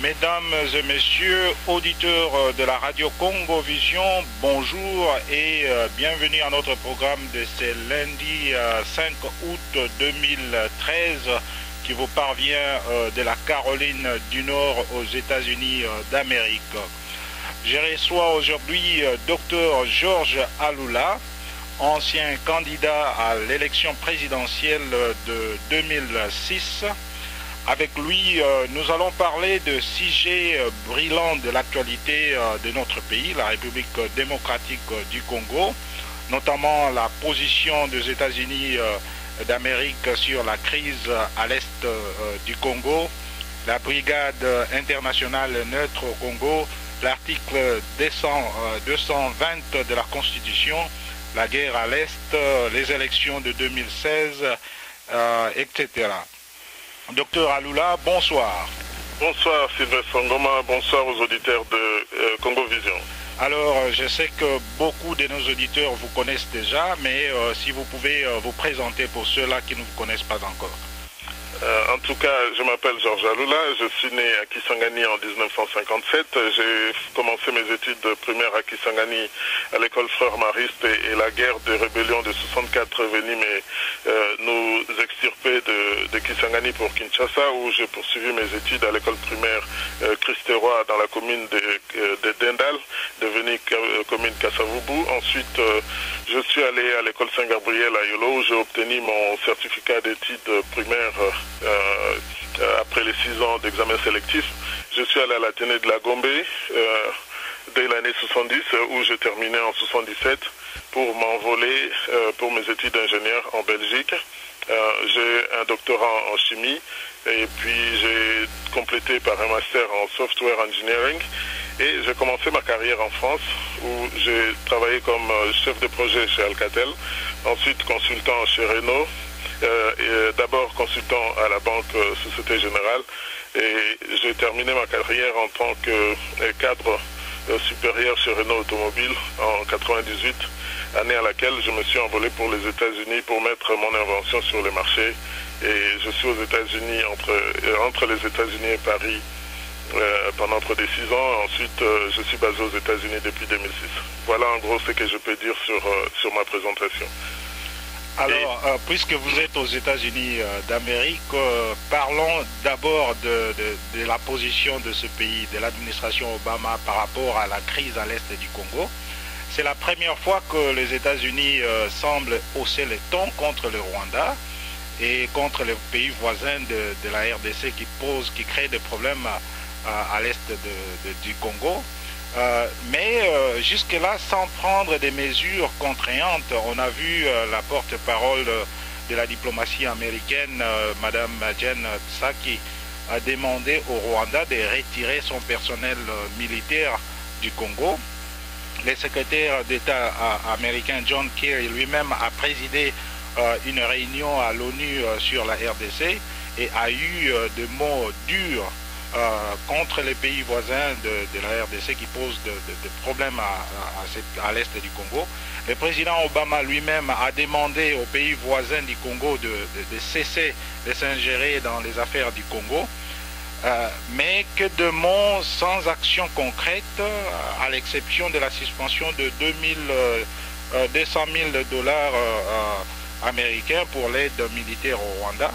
Mesdames et messieurs, auditeurs de la radio Congo Vision, bonjour et bienvenue à notre programme de ce lundi 5 août 2013 qui vous parvient de la Caroline du Nord aux États-Unis d'Amérique. Je reçois aujourd'hui Dr Georges Alula, ancien candidat à l'élection présidentielle de 2006. Avec lui, nous allons parler de sujets brillants de l'actualité de notre pays, la République démocratique du Congo, notamment la position des États-Unis d'Amérique sur la crise à l'est du Congo, la brigade internationale neutre au Congo, l'article 220 de la Constitution, la guerre à l'est, les élections de 2016, etc. Docteur Alula, bonsoir. Bonsoir Sylvestre Ngoma, bonsoir aux auditeurs de Congo Vision. Alors, je sais que beaucoup de nos auditeurs vous connaissent déjà, mais si vous pouvez vous présenter pour ceux-là qui ne vous connaissent pas encore. En tout cas, je m'appelle Georges Alula, je suis né à Kisangani en 1957. J'ai commencé mes études primaires à Kisangani à l'école Frère Mariste et la guerre de rébellion de 64 venit nous extirper de Kisangani pour Kinshasa, où j'ai poursuivi mes études à l'école primaire Christ-Roi dans la commune de Dendal, devenue commune Kassavubu. Ensuite, je suis allé à l'école Saint-Gabriel à Yolo, où j'ai obtenu mon certificat d'études primaires après les 6 ans d'examen sélectif. Je suis allé à l'Athénée de la Gombe dès l'année 70, où j'ai terminé en 77 pour m'envoler pour mes études d'ingénieur en Belgique. J'ai un doctorat en chimie et puis j'ai complété par un master en software engineering et j'ai commencé ma carrière en France où j'ai travaillé comme chef de projet chez Alcatel, ensuite consultant chez Renault, d'abord consultant à la Banque Société Générale et j'ai terminé ma carrière en tant que cadre supérieur chez Renault Automobile en 98, année à laquelle je me suis envolé pour les États-Unis pour mettre mon invention sur le marché et je suis aux États-Unis, entre les États-Unis et Paris pendant près de 6 ans. Ensuite, je suis basé aux États-Unis depuis 2006. Voilà en gros ce que je peux dire sur ma présentation. Alors, puisque vous êtes aux États-Unis d'Amérique, parlons d'abord de la position de ce pays, de l'administration Obama par rapport à la crise à l'est du Congo. C'est la première fois que les États-Unis semblent hausser le ton contre le Rwanda et contre les pays voisins de la RDC qui créent des problèmes à l'est du Congo. Mais jusque-là, sans prendre des mesures contraignantes, on a vu la porte-parole de la diplomatie américaine, Madame Jen Psaki, a demandé au Rwanda de retirer son personnel militaire du Congo. Le secrétaire d'État américain John Kerry lui-même a présidé une réunion à l'ONU sur la RDC et a eu des mots durs contre les pays voisins de la RDC qui posent des problèmes à l'est du Congo. Le président Obama lui-même a demandé aux pays voisins du Congo de cesser de s'ingérer dans les affaires du Congo, mais que de mots sans action concrète, à l'exception de la suspension de 200 000 dollars américains pour l'aide militaire au Rwanda.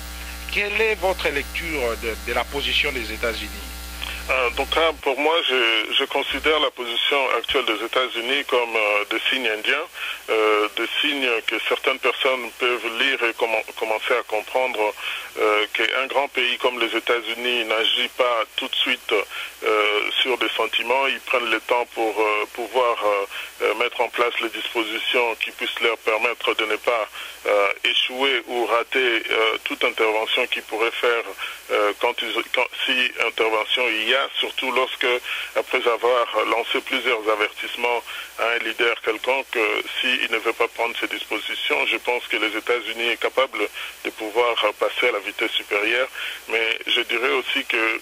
Quelle est votre lecture de la position des États-Unis? Donc là, pour moi, je considère la position actuelle des États-Unis comme des signes indiens, des signes que certaines personnes peuvent lire et commencer à comprendre qu'un grand pays comme les États-Unis n'agit pas tout de suite sur des sentiments. Ils prennent le temps pour pouvoir mettre en place les dispositions qui puissent leur permettre de ne pas échouer ou rater toute intervention qu'ils pourraient faire si intervention il y a, surtout lorsque, après avoir lancé plusieurs avertissements à un leader quelconque, s'il ne veut pas prendre ces dispositions, je pense que les États-Unis sont capables de pouvoir passer à la vitesse supérieure. Mais je dirais aussi que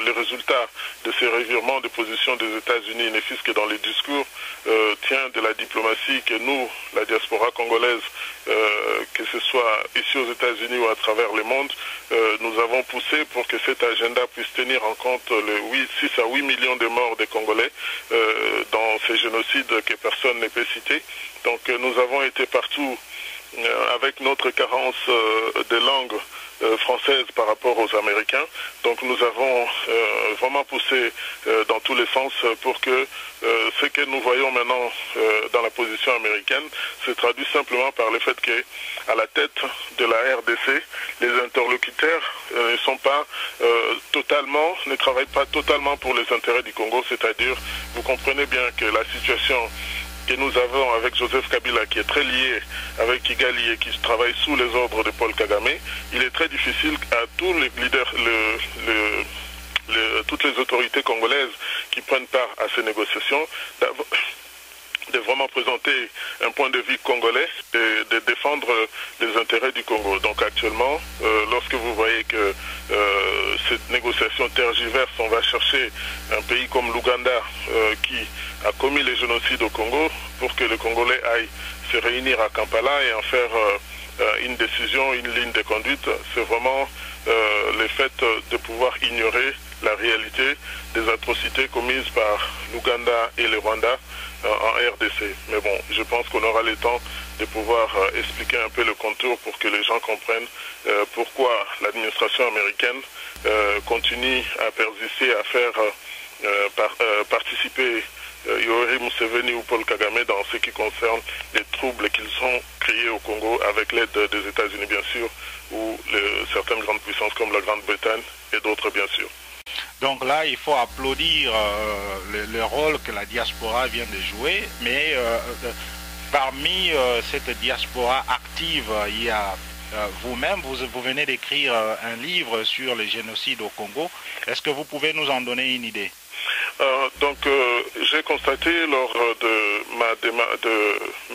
les résultats de ces revirements de position des États-Unis, ne fût-ce que dans les discours, tient de la diplomatie que nous, la diaspora congolaise, que ce soit ici aux États-Unis ou à travers le monde, nous avons poussé pour que cet agenda puisse tenir en compte les 6 à 8 millions de morts des Congolais dans ces génocides que personne ne peut citer. Donc nous avons été partout avec notre carence de langue française par rapport aux Américains. Donc nous avons vraiment poussé dans tous les sens pour que ce que nous voyons maintenant dans la position américaine se traduit simplement par le fait que à la tête de la RDC, les interlocuteurs ne travaillent pas totalement pour les intérêts du Congo, c'est-à-dire, vous comprenez bien que la situation que nous avons avec Joseph Kabila, qui est très lié avec Kigali et qui travaille sous les ordres de Paul Kagame, il est très difficile à tous les leaders, toutes les autorités congolaises qui prennent part à ces négociations, de vraiment présenter un point de vue congolais, de défendre les intérêts du Congo. Donc actuellement, lorsque vous voyez que cette négociation tergiverse, on va chercher un pays comme l'Ouganda qui a commis les génocides au Congo pour que les Congolais aillent se réunir à Kampala et en faire une décision, une ligne de conduite, c'est vraiment le fait de pouvoir ignorer la réalité des atrocités commises par l'Ouganda et le Rwanda en RDC. Mais bon, je pense qu'on aura le temps de pouvoir expliquer un peu le contour pour que les gens comprennent pourquoi l'administration américaine continue à persister, à faire participer Yoweri Museveni ou Paul Kagame dans ce qui concerne les troubles qu'ils ont créés au Congo avec l'aide des États-Unis bien sûr, ou certaines grandes puissances comme la Grande-Bretagne et d'autres bien sûr. Donc là, il faut applaudir le rôle que la diaspora vient de jouer, mais parmi cette diaspora active, il y a vous-même, vous venez d'écrire un livre sur les génocides au Congo. Est-ce que vous pouvez nous en donner une idée? J'ai constaté lors de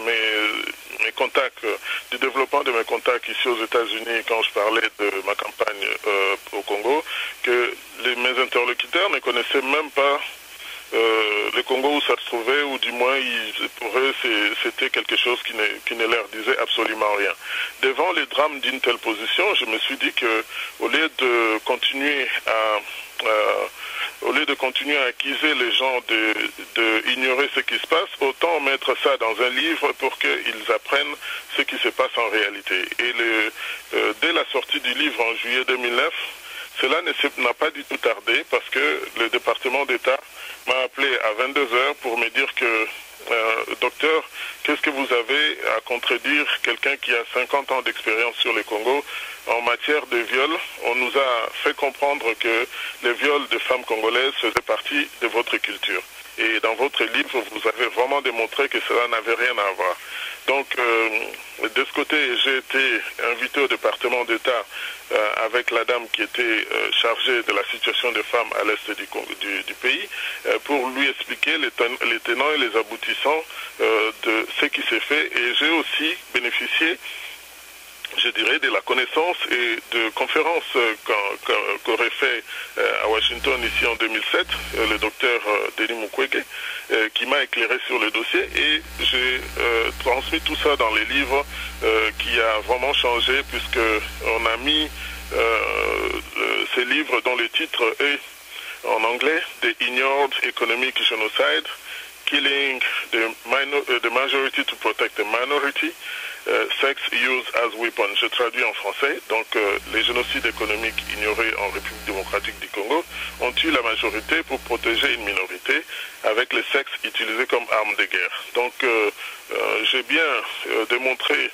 mes contacts, du développement de mes contacts ici aux États-Unis, quand je parlais de ma campagne au Congo, que mes interlocuteurs ne connaissaient même pas le Congo où ça se trouvait, ou du moins pour eux c'était quelque chose qui ne leur disait absolument rien. Devant les drames d'une telle position, je me suis dit que au lieu de continuer à accuser les gens de ignorer ce qui se passe, autant mettre ça dans un livre pour qu'ils apprennent ce qui se passe en réalité. Et dès la sortie du livre en juillet 2009, cela n'a pas du tout tardé parce que le département d'État m'a appelé à 22 h pour me dire que docteur, qu'est-ce que vous avez à contredire quelqu'un qui a 50 ans d'expérience sur le Congo en matière de viol? On nous a fait comprendre que les viols de femmes congolaises faisaient partie de votre culture. Et dans votre livre, vous avez vraiment démontré que cela n'avait rien à voir. Donc, de ce côté, j'ai été invité au département d'État avec la dame qui était chargée de la situation des femmes à l'est du pays pour lui expliquer les tenants et les aboutissants de ce qui s'est fait. Et j'ai aussi bénéficié, je dirais, de la connaissance et de conférences qu'aurait fait à Washington ici en 2007 le docteur Denis Mukwege, qui m'a éclairé sur le dossier, et j'ai transmis tout ça dans les livres qui a vraiment changé, puisque on a mis ces livres dont le titre est en anglais The Ignored Economic Genocide, Killing the Majority to Protect the Minority, Sex Used as Weapon. Je traduis en français. Donc, les génocides économiques ignorés en République démocratique du Congo ont tué la majorité pour protéger une minorité avec le sexe utilisé comme arme de guerre. Donc, j'ai bien démontré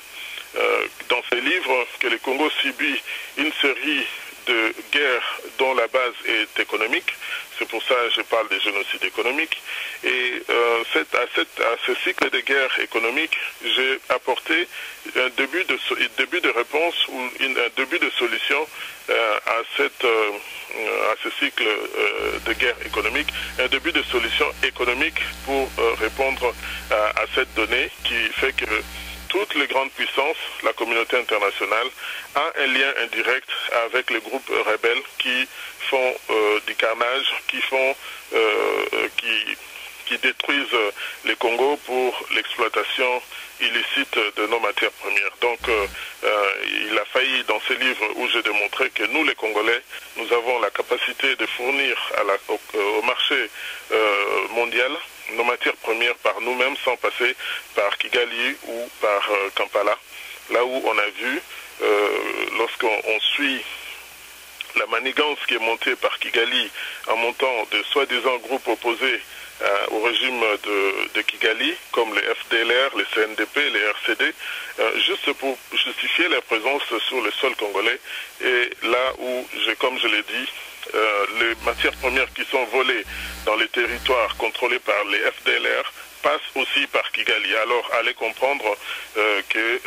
dans ces livres que le Congo subit une série de guerres dont la base est économique. C'est pour ça que je parle des génocides économiques. Et à ce cycle de guerre économique, j'ai apporté un début de réponse ou un début de solution à ce cycle de guerre économique, un début de solution économique pour répondre à cette donnée qui fait que toutes les grandes puissances, la communauté internationale, a un lien indirect avec les groupes rebelles qui font du carnage, qui détruisent les Congos pour l'exploitation illicite de nos matières premières. Donc il a failli dans ces livres où j'ai démontré que nous les Congolais, nous avons la capacité de fournir au marché mondial nos matières premières par nous-mêmes sans passer par Kigali ou par Kampala. Là où on a vu, lorsqu'on suit la manigance qui est montée par Kigali en montant de soi-disant groupes opposés au régime de Kigali, comme les FDLR, les CNDP, les RCD, juste pour justifier leur présence sur le sol congolais. Et là où, comme je l'ai dit, les matières premières qui sont volées dans les territoires contrôlés par les FDLR passent aussi par Kigali. Alors, allez comprendre que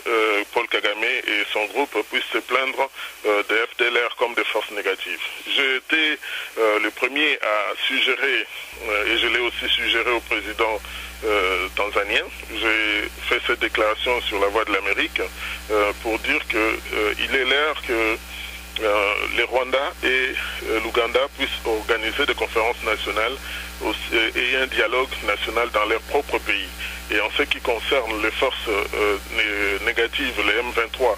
Paul Kagame et son groupe puissent se plaindre des FDLR comme des forces négatives. J'ai été le premier à suggérer, et je l'ai aussi suggéré au président tanzanien, j'ai fait cette déclaration sur la Voix de l'Amérique pour dire qu'il est l'heure que les Rwandais et l'Ouganda puissent organiser des conférences nationales et un dialogue national dans leur propre pays. Et en ce qui concerne les forces négatives, les M23,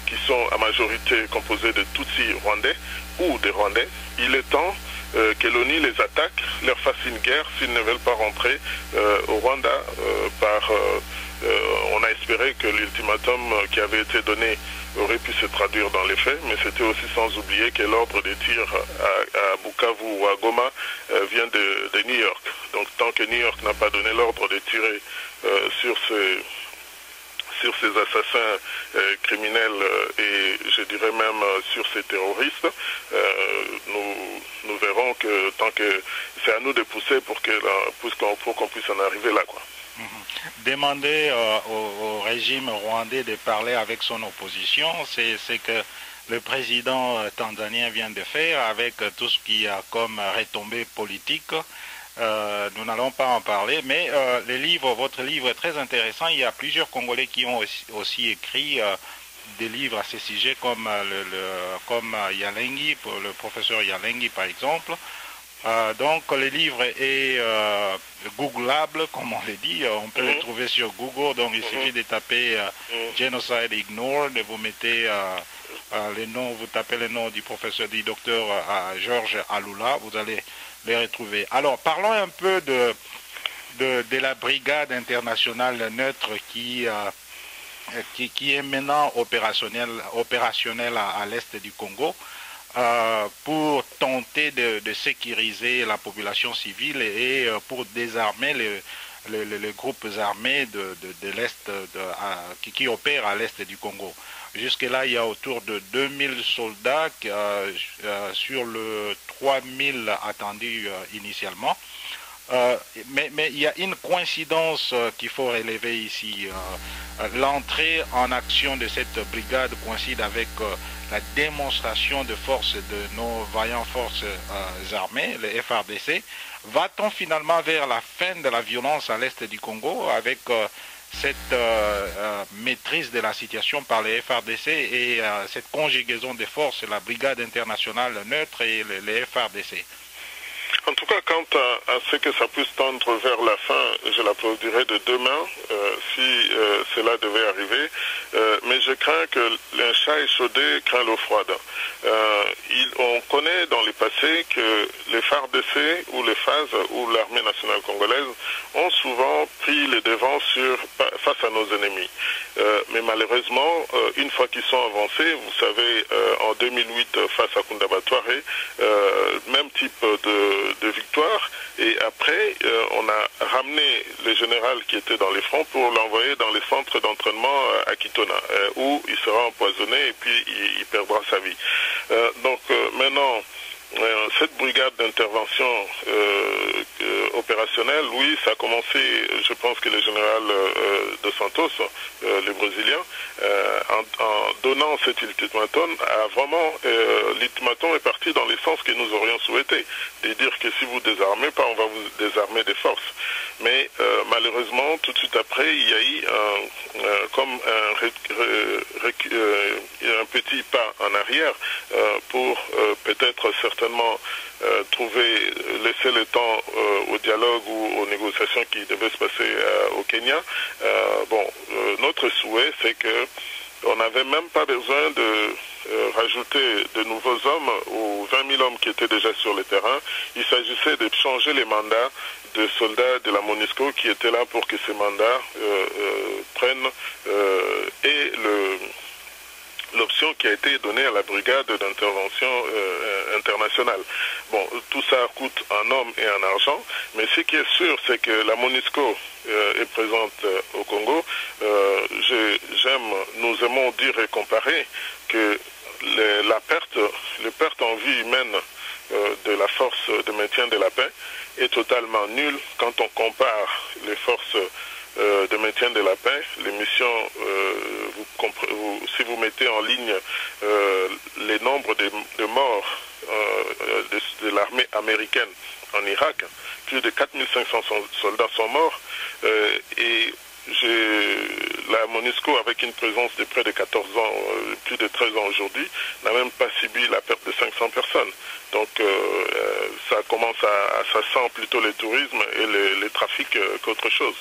qui sont à majorité composées de Tutsis rwandais ou des Rwandais, il est temps que l'ONU les attaque, leur fasse une guerre s'ils ne veulent pas rentrer au Rwanda on a espéré que l'ultimatum qui avait été donné aurait pu se traduire dans les faits, mais c'était aussi sans oublier que l'ordre de tir à Bukavu ou à Goma vient de New York. Donc tant que New York n'a pas donné l'ordre de tirer sur ces assassins criminels et je dirais même sur ces terroristes, nous verrons que tant que c'est à nous de pousser pour qu'on puisse en arriver là, quoi. Demander au régime rwandais de parler avec son opposition, c'est ce que le président tanzanien vient de faire avec tout ce qui a comme retombée politique. Nous n'allons pas en parler, mais votre livre est très intéressant. Il y a plusieurs Congolais qui ont aussi écrit des livres à ce sujet, comme Yalengi, le professeur Yalengi par exemple. Donc le livre est googlable, comme on le dit, on peut le trouver sur Google, donc il suffit de taper Genocide Ignored, vous mettez vous tapez le nom du professeur, du docteur Georges Alula, vous allez les retrouver. Alors parlons un peu de la brigade internationale neutre qui est maintenant opérationnelle à l'est du Congo. Pour tenter de sécuriser la population civile et pour désarmer les groupes armés de l'Est qui opèrent à l'Est du Congo. Jusque-là, il y a autour de 2000 soldats sur le 3000 attendus initialement. Mais il y a une coïncidence qu'il faut relever ici. L'entrée en action de cette brigade coïncide avec la démonstration de force de nos vaillantes forces armées, les FARDC. Va-t-on finalement vers la fin de la violence à l'est du Congo avec cette maîtrise de la situation par les FARDC et cette conjugaison des forces, la brigade internationale neutre et les FARDC? En tout cas, quant à ce que ça puisse tendre vers la fin, je l'applaudirais de deux mains si cela devait arriver. Mais je crains que un chat échaudé craint l'eau froide. On connaît dans le passé que les FARDC ou les FAS ou l'armée nationale congolaise ont souvent pris les devants face à nos ennemis. Mais malheureusement, une fois qu'ils sont avancés, vous savez, en 2008 face à Kundabatware, même type de victoire, et après on a ramené le général qui était dans les fronts pour l'envoyer dans les centres d'entraînement à Kitona, où il sera empoisonné et puis il perdra sa vie. Donc maintenant, cette brigade d'intervention opérationnelle, oui, ça a commencé, je pense que le général dos Santos, le Brésilien, en donnant cet ultimatum, l'ultimatum est parti dans le sens que nous aurions souhaité, de dire que si vous désarmez pas, on va vous désarmer des forces. Mais malheureusement, tout de suite après, il y a eu un petit pas en arrière pour peut-être certainement laisser le temps au dialogue ou aux négociations qui devaient se passer au Kenya. Notre souhait, c'est que on n'avait même pas besoin de rajouter de nouveaux hommes aux 20 000 hommes qui étaient déjà sur le terrain. Il s'agissait de changer les mandats de soldats de la MONUSCO qui étaient là pour que ces mandats prennent l'option qui a été donnée à la brigade d'intervention internationale. Bon, tout ça coûte en hommes et en argent, mais ce qui est sûr, c'est que la MONUSCO est présente au Congo. Nous aimons dire et comparer que les pertes en vie humaine de la force de maintien de la paix est totalement nulle quand on compare les forces de maintien de la paix, les missions, si vous mettez en ligne les nombres de morts de l'armée américaine en Irak, plus de 4500 soldats sont morts et la MONUSCO, avec une présence de près de 14 ans, plus de 13 ans aujourd'hui, n'a même pas subi la perte de 500 personnes. Donc ça sent plutôt le tourisme et les trafics qu'autre chose.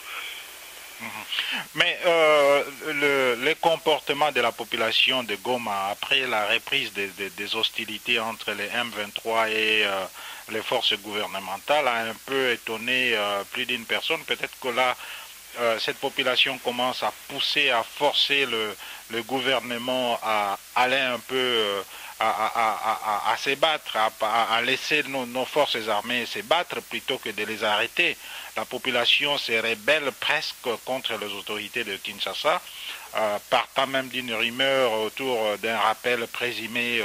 Mais le comportement de la population de Goma après la reprise des hostilités entre les M23 et les forces gouvernementales a un peu étonné plus d'une personne. Peut-être que là, cette population commence à pousser, à forcer le gouvernement à aller un peu à se battre, à laisser nos forces armées se battre plutôt que de les arrêter. La population se rébelle presque contre les autorités de Kinshasa, partant même d'une rumeur autour d'un rappel présumé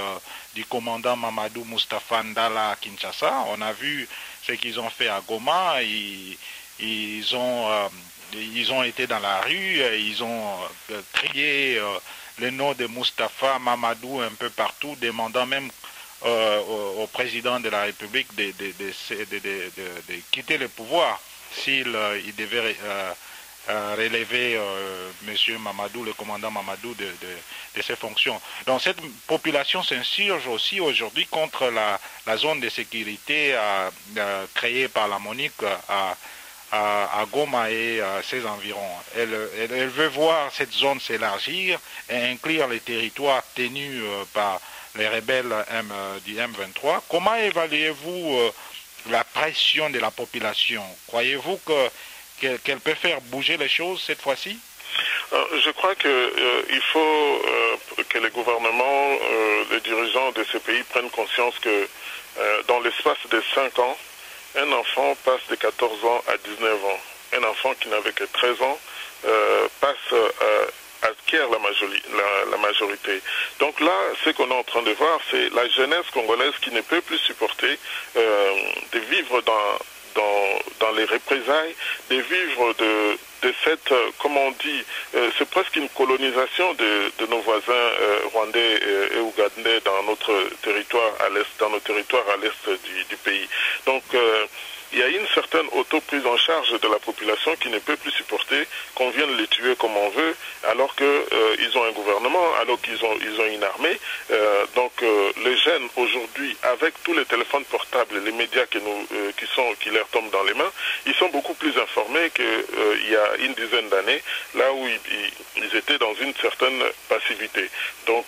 du commandant Mamadou Moustapha Ndala à Kinshasa. On a vu ce qu'ils ont fait à Goma. Ils ont été dans la rue, ils ont crié le nom de Moustapha Mamadou un peu partout, demandant même au président de la République de quitter le pouvoir s'il devait relever M. Mamadou, le commandant Mamadou, de ses fonctions. Donc cette population s'insurge aussi aujourd'hui contre la zone de sécurité créée par la MONUC à Goma et ses environs. Elle veut voir cette zone s'élargir et inclure les territoires tenus par les rebelles du M23. Comment évaluez-vous la pression de la population? Croyez-vous qu'elle peut faire bouger les choses cette fois-ci? Je crois qu'il faut que les gouvernements, les dirigeants de ces pays prennent conscience que dans l'espace de 5 ans, un enfant passe de 14 ans à 19 ans. Un enfant qui n'avait que 13 ans acquiert la majorité. Donc là, ce qu'on est en train de voir, c'est la jeunesse congolaise qui ne peut plus supporter de vivre dans les représailles, de vivre de cette, comme on dit, c'est presque une colonisation de nos voisins rwandais et ougandais dans notre territoire à l'est, dans nos territoires à l'est du pays. Donc il y a une certaine auto-prise en charge de la population qui ne peut plus supporter qu'on vienne les tuer comme on veut, alors qu'ils ont un gouvernement, alors qu'ils ont une armée. Les jeunes aujourd'hui, avec tous les téléphones portables, les médias qui leur tombent dans les mains, ils sont beaucoup plus informés qu'il y a une dizaine d'années, là où ils étaient dans une certaine passivité. Donc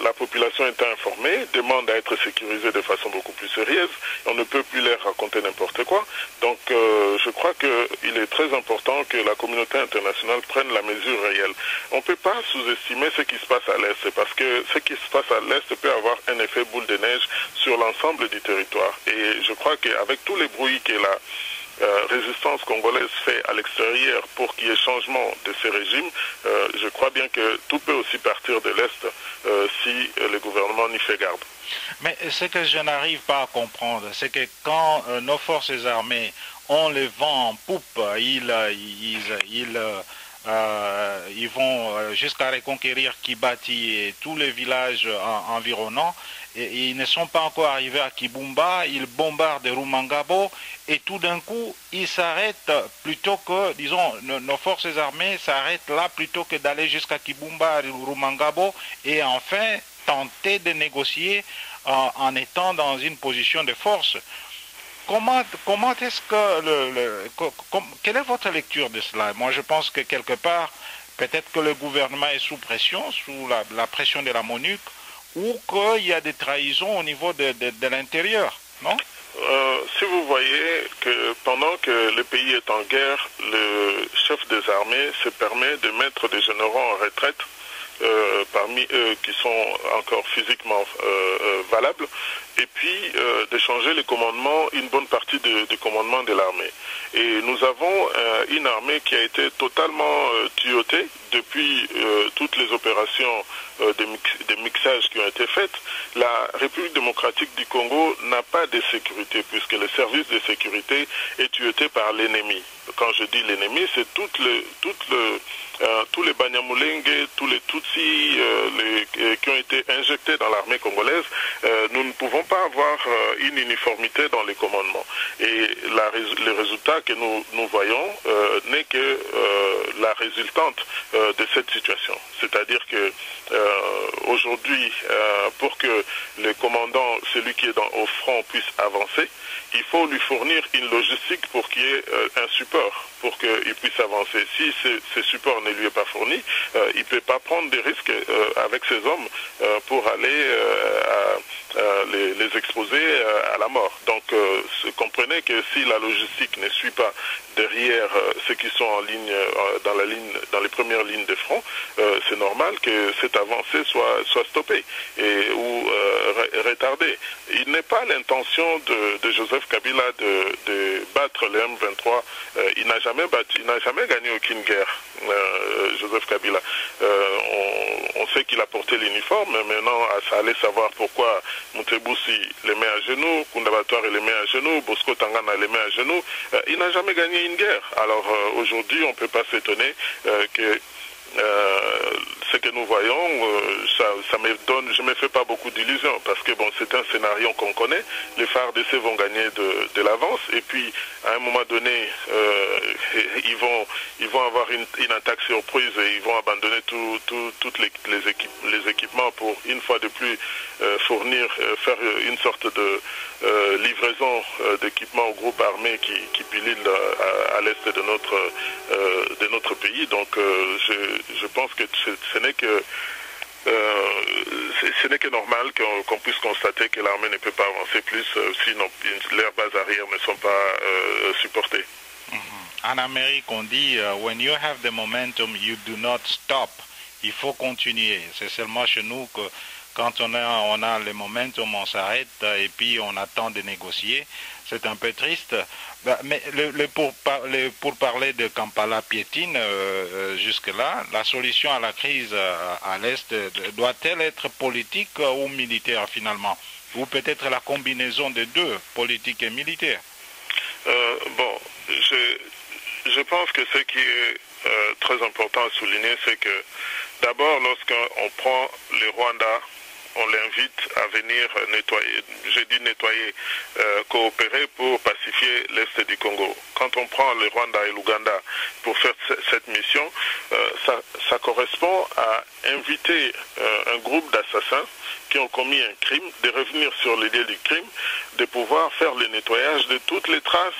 la population est informée, demande à être sécurisée de façon beaucoup plus sérieuse. On ne peut plus leur raconter n'importe quoi. Donc je crois qu'il est très important que la communauté internationale prenne la mesure réelle. On ne peut pas sous-estimer ce qui se passe à l'Est, parce que ce qui se passe à l'Est peut avoir un effet boule de neige sur l'ensemble du territoire. Et je crois qu'avec tous les bruits que résistance congolaise fait à l'extérieur pour qu'il y ait changement de ces régimes, je crois bien que tout peut aussi partir de l'Est si le gouvernement n'y fait garde. Mais ce que je n'arrive pas à comprendre, c'est que quand nos forces armées ont le vent en poupe, ils vont jusqu'à reconquérir Kibati et tous les villages environnants. Et ils ne sont pas encore arrivés à Kibumba, ils bombardent Rumangabo et tout d'un coup, ils s'arrêtent plutôt que, disons, nos forces armées s'arrêtent là plutôt que d'aller jusqu'à Kibumba, Rumangabo et enfin tenter de négocier en étant dans une position de force. Comment est-ce que quelle est votre lecture de cela? Moi, je pense que quelque part, peut-être que le gouvernement est sous pression, sous la pression de la MONUC, ou qu'il y a des trahisons au niveau de l'intérieur, non? Si vous voyez que pendant que le pays est en guerre, le chef des armées se permet de mettre des généraux en retraite, parmi eux qui sont encore physiquement valables, et puis de changer le commandement, une bonne partie du commandement de l'armée. Et nous avons une armée qui a été totalement tuyautée depuis toutes les opérations de mixage qui ont été faites. La République démocratique du Congo n'a pas de sécurité puisque le service de sécurité est tuyauté par l'ennemi. Quand je dis l'ennemi, c'est tous les Banyamulenge, tous les Tutsis qui ont été injectés dans l'armée congolaise. Nous ne pouvons pas avoir une uniformité dans les commandements. Et le résultat que nous voyons n'est que la résultante de cette situation. C'est-à-dire que aujourd'hui, pour que le commandant, celui qui est au front, puisse avancer, il faut lui fournir une logistique pour qu'il y ait un support, pour qu'il puisse avancer. Si ce support ne lui est pas fourni, il ne peut pas prendre des risques avec ses hommes pour aller les exposer à la mort. Donc comprenez que si la logistique ne suit pas derrière ceux qui sont en ligne, dans les premières lignes de front, c'est normal que cette avancée soit stoppée ou retardée. Il n'est pas l'intention de Joseph Kabila de battre le M23. Il n'a jamais gagné aucune guerre, Joseph Kabila. On sait qu'il a porté l'uniforme, mais maintenant, ça allait savoir pourquoi Moutebousi les met à genoux, Kundabatoire les met à genoux, Bosco Tangana les met à genoux. Il n'a jamais gagné une guerre. Alors aujourd'hui, on ne peut pas s'étonner que ce que nous voyons, je ne me fais pas beaucoup d'illusions parce que bon, c'est un scénario qu'on connaît. Les FARDC vont gagner de l'avance et puis à un moment donné, ils vont avoir une attaque surprise et ils vont abandonner tous les équipements pour une fois de plus faire une sorte de livraison d'équipements aux groupes armés qui pililent à l'est de notre pays. Donc je pense que ce n'est que normal qu'on puisse constater que l'armée ne peut pas avancer plus sinon leurs bases arrières ne sont pas supportées. En Amérique, on dit when you have the momentum, you do not stop. Il faut continuer. C'est seulement chez nous que quand on a le momentum, on s'arrête et puis on attend de négocier. C'est un peu triste. Mais pour parler de Kampala piétine, jusque-là, la solution à la crise à l'Est doit-elle être politique ou militaire finalement? Ou peut-être la combinaison des deux, politique et militaire? Bon, je pense que ce qui est très important à souligner, c'est que d'abord, lorsqu'on prend le Rwanda, on l'invite à venir nettoyer, coopérer pour pacifier l'Est du Congo. Quand on prend le Rwanda et l'Ouganda pour faire cette mission, ça correspond à inviter un groupe d'assassins qui ont commis un crime, de revenir sur les lieux du crime, de pouvoir faire le nettoyage de toutes les traces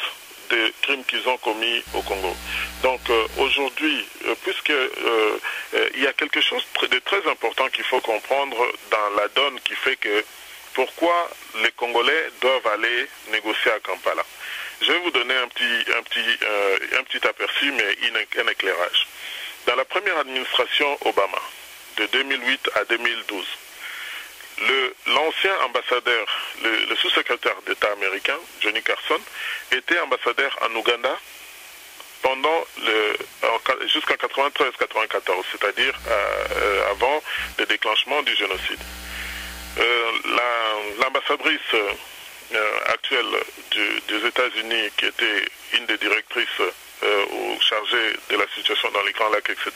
des crimes qu'ils ont commis au Congo. Donc aujourd'hui, puisque il y a quelque chose de très important qu'il faut comprendre dans la donne qui fait que pourquoi les Congolais doivent aller négocier à Kampala. Je vais vous donner un petit aperçu, mais un éclairage. Dans la première administration Obama, de 2008 à 2012, l'ancien ambassadeur, le sous-secrétaire d'État américain, Johnny Carson, était été ambassadeur en Ouganda pendant jusqu'en 93-94, c'est-à-dire avant le déclenchement du génocide. L'ambassadrice actuelle des États-Unis, qui était une des directrices chargée de la situation dans les Grands Lacs, etc.,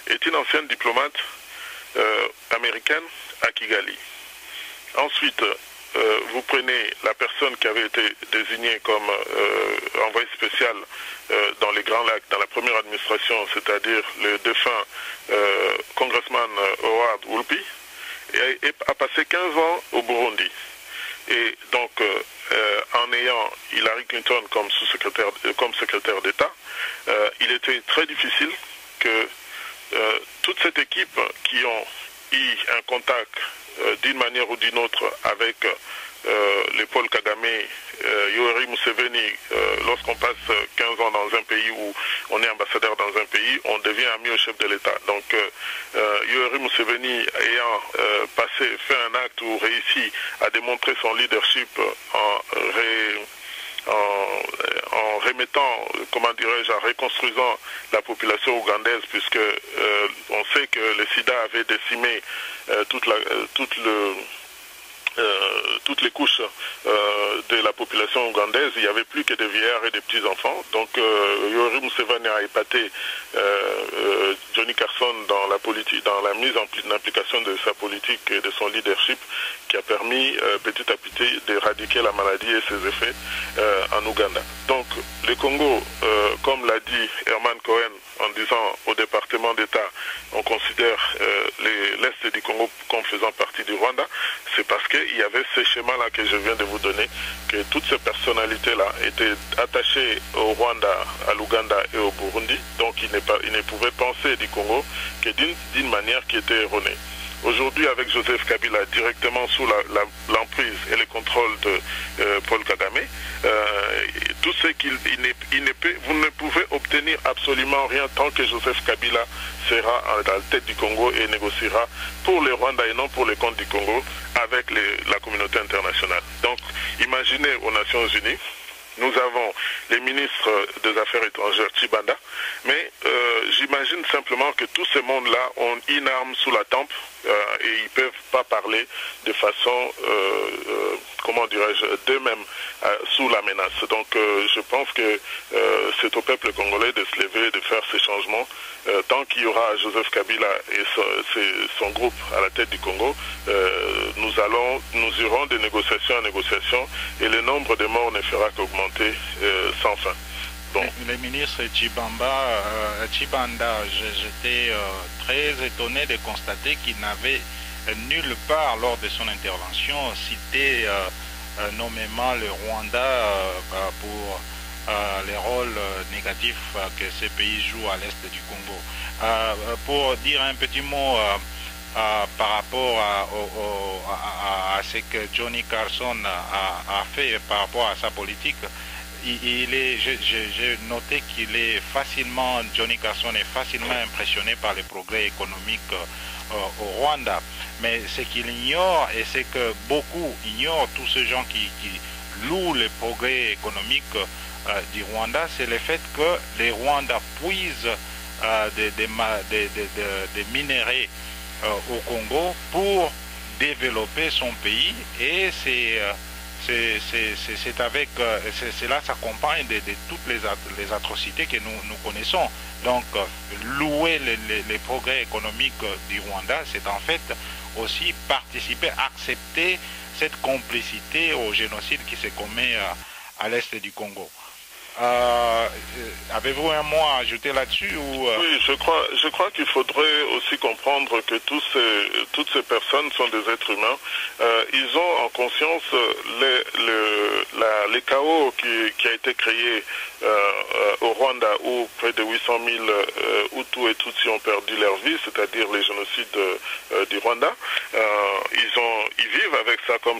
est une ancienne diplomate américaine à Kigali. Ensuite, vous prenez la personne qui avait été désignée comme envoyé spécial dans les Grands Lacs, dans la première administration, c'est-à-dire le défunt congressman Howard Wulpi, et a passé 15 ans au Burundi. Et donc, en ayant Hillary Clinton comme secrétaire d'État, il était très difficile que toute cette équipe qui ont eu un contact d'une manière ou d'une autre avec les Paul Kagame, Yoweri Museveni, lorsqu'on passe 15 ans dans un pays où on est ambassadeur dans un pays, on devient ami au chef de l'État. Donc Yoweri Museveni ayant fait un acte ou réussi à démontrer son leadership en remettant, comment dirais-je, en reconstruisant la population ougandaise, puisque on sait que le sida avait décimé toutes les couches de la population ougandaise. Il n'y avait plus que des vieillards et des petits-enfants. Donc Yoweri Museveni a épaté Johnny Carson dans la mise en application de sa politique et de son leadership, qui a permis petit à petit d'éradiquer la maladie et ses effets en Ouganda. Donc le Congo, comme l'a dit Herman Cohen en disant au département d'État, on considère l'Est du Congo comme faisant partie du Rwanda, c'est parce qu'il y avait ce schéma-là que je viens de vous donner, que toutes ces personnalités-là étaient attachées au Rwanda, à l'Ouganda et au Burundi, donc ils ne pouvaient penser du Congo que d'une manière qui était erronée. Aujourd'hui, avec Joseph Kabila directement sous l'emprise et le contrôle de Paul Kagame, tout ce vous ne pouvez obtenir absolument rien tant que Joseph Kabila sera à la tête du Congo et négociera pour le Rwanda et non pour les comptes du Congo avec la communauté internationale. Donc, imaginez aux Nations Unies, nous avons les ministres des Affaires étrangères Tshibanda, mais j'imagine simplement que tout ce monde-là ont une arme sous la tempe et ils ne peuvent pas parler de façon, comment dirais-je, d'eux-mêmes sous la menace. Donc je pense que c'est au peuple congolais de se lever, de faire ces changements. Tant qu'il y aura Joseph Kabila et son groupe à la tête du Congo, nous irons de négociation en négociation et le nombre de morts ne fera qu'augmenter sans fin. Bon. Le ministre Tshibanda, j'étais très étonné de constater qu'il n'avait nulle part lors de son intervention cité nommément le Rwanda pour les rôles négatifs que ce pays joue à l'est du Congo. Pour dire un petit mot par rapport à ce que Johnny Carson a fait par rapport à sa politique, j'ai noté qu'il est facilement, Johnny Carson est facilement impressionné par les progrès économiques au Rwanda. Mais ce qu'il ignore, et c'est que beaucoup ignorent, tous ces gens qui louent les progrès économiques du Rwanda, c'est le fait que les Rwandais puisent des minéraux au Congo pour développer son pays, et cela s'accompagne de toutes les atrocités que nous connaissons. Donc, louer les progrès économiques du Rwanda, c'est en fait aussi participer, accepter cette complicité au génocide qui se commet à l'est du Congo. Avez-vous un mot à ajouter là-dessus ou Oui, je crois qu'il faudrait aussi comprendre que toutes ces personnes sont des êtres humains. Ils ont en conscience les chaos qui a été créé au Rwanda, où près de 800 000 Hutus et Tutsis ont perdu leur vie, c'est-à-dire les génocides du Rwanda. Ils vivent avec ça comme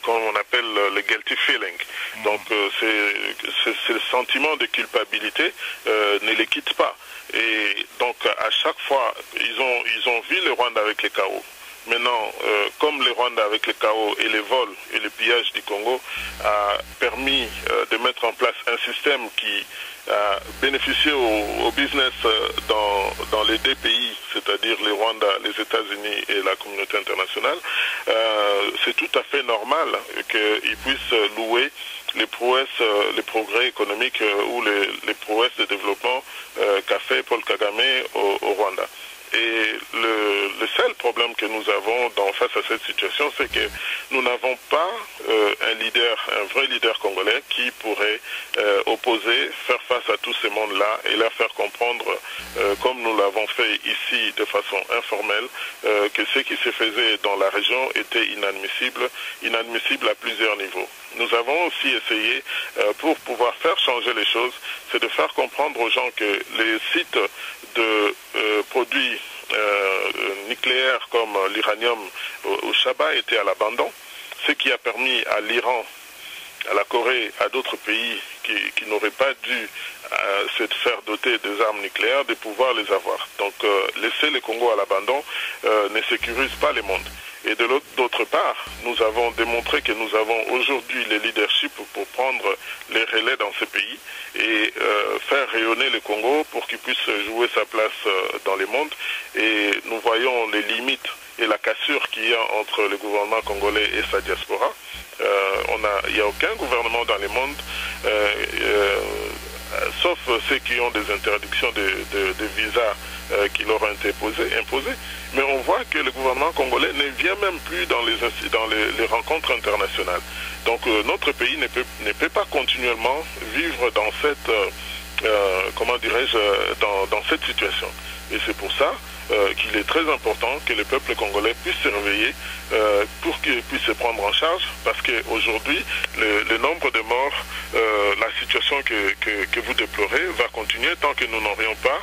on appelle le guilty feeling. Donc c'est le sentiment de culpabilité ne les quitte pas. Et donc à chaque fois, ils ont vu le Rwanda avec les chaos. Maintenant, comme le Rwanda avec les chaos et les vols et le pillage du Congo a permis de mettre en place un système qui a bénéficié au business dans les deux pays, c'est-à-dire le Rwanda, les États-Unis et la communauté internationale, c'est tout à fait normal qu'ils puissent louer les prouesses, les progrès économiques ou les prouesses de développement qu'a fait Paul Kagame au Rwanda. Et le seul problème que nous avons face à cette situation, c'est que nous n'avons pas un vrai leader congolais qui pourrait opposer, faire face à tous ces mondes-là et leur faire comprendre, comme nous l'avons fait ici de façon informelle, que ce qui se faisait dans la région était inadmissible à plusieurs niveaux. Nous avons aussi essayé, pour pouvoir faire changer les choses, c'est de faire comprendre aux gens que les sites de produits nucléaires comme l'uranium au Chaba étaient à l'abandon, ce qui a permis à l'Iran, à la Corée, à d'autres pays qui n'auraient pas dû se faire doter des armes nucléaires de pouvoir les avoir. Donc laisser le Congo à l'abandon ne sécurise pas le monde. Et d'autre part, nous avons démontré que nous avons aujourd'hui le leadership pour prendre les relais dans ces pays et faire rayonner le Congo pour qu'il puisse jouer sa place dans le monde. Et nous voyons les limites et la cassure qu'il y a entre le gouvernement congolais et sa diaspora. Il n'y a aucun gouvernement dans le monde, sauf ceux qui ont des interdictions de visas qui leur ont été imposées. Mais on voit que le gouvernement congolais ne vient même plus dans les rencontres internationales. Donc notre pays ne peut pas continuellement vivre dans cette, dans cette situation. Et c'est pour ça qu'il est très important que le peuple congolais puisse se réveiller pour qu'il puisse se prendre en charge, parce qu'aujourd'hui, le nombre de morts, la situation que vous déplorez va continuer tant que nous n'aurions pas,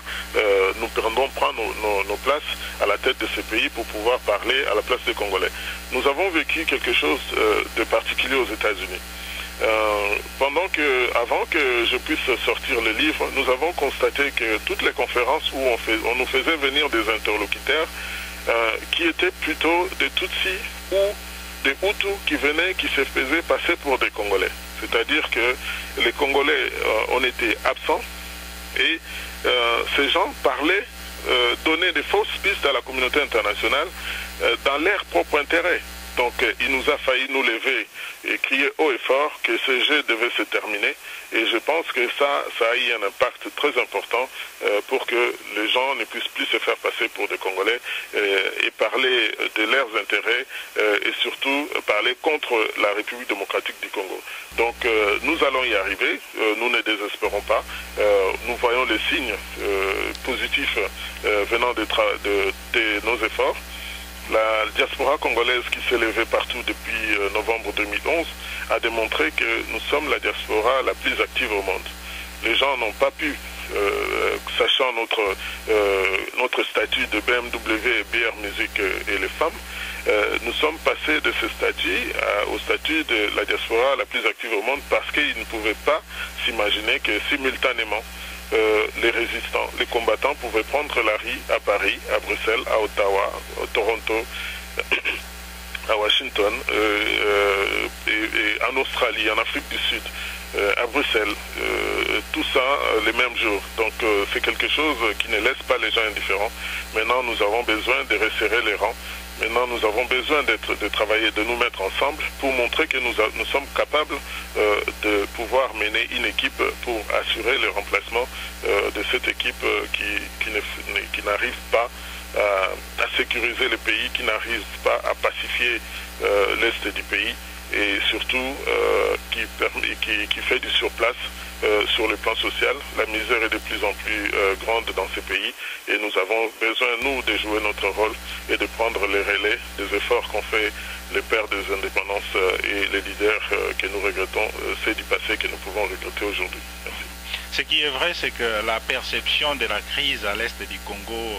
nous pourrons prendre nos places à la tête de ce pays pour pouvoir parler à la place des Congolais. Nous avons vécu quelque chose de particulier aux États-Unis. Avant que je puisse sortir le livre, nous avons constaté que toutes les conférences où on nous faisait venir des interlocuteurs qui étaient plutôt des Tutsis ou des Hutus qui se faisaient passer pour des Congolais. C'est-à-dire que les Congolais ont été absents et ces gens parlaient, donnaient des fausses pistes à la communauté internationale dans leur propre intérêt. Donc il nous a failli nous lever et crier haut et fort que ce jeu devait se terminer. Et je pense que ça a eu un impact très important pour que les gens ne puissent plus se faire passer pour des Congolais et parler de leurs intérêts et surtout parler contre la République démocratique du Congo. Donc nous allons y arriver, nous ne désespérons pas. Nous voyons les signes positifs venant de nos efforts. La diaspora congolaise qui s'est levée partout depuis novembre 2011 a démontré que nous sommes la diaspora la plus active au monde. Les gens n'ont pas pu, sachant notre statut de BMW et BR Musique et les femmes, nous sommes passés de ce statut au statut de la diaspora la plus active au monde parce qu'ils ne pouvaient pas s'imaginer que simultanément les résistants, les combattants pouvaient prendre la rue à Paris, à Bruxelles, à Ottawa, à Toronto, à Washington, et en Australie, en Afrique du Sud, à Bruxelles, tout ça les mêmes jours. Donc c'est quelque chose qui ne laisse pas les gens indifférents. Maintenant, nous avons besoin de resserrer les rangs. Maintenant, nous avons besoin de travailler, de nous mettre ensemble pour montrer que nous sommes capables de pouvoir mener une équipe pour assurer le remplacement de cette équipe qui n'arrive pas à sécuriser le pays, qui n'arrive pas à pacifier l'Est du pays et surtout qui fait du surplace sur le plan social. La misère est de plus en plus grande dans ces pays et nous avons besoin, nous, de jouer notre rôle et de prendre les relais des efforts qu'ont fait les pères des indépendances et les leaders que nous regrettons, c'est du passé que nous pouvons regretter aujourd'hui. Merci. Ce qui est vrai, c'est que la perception de la crise à l'est du Congo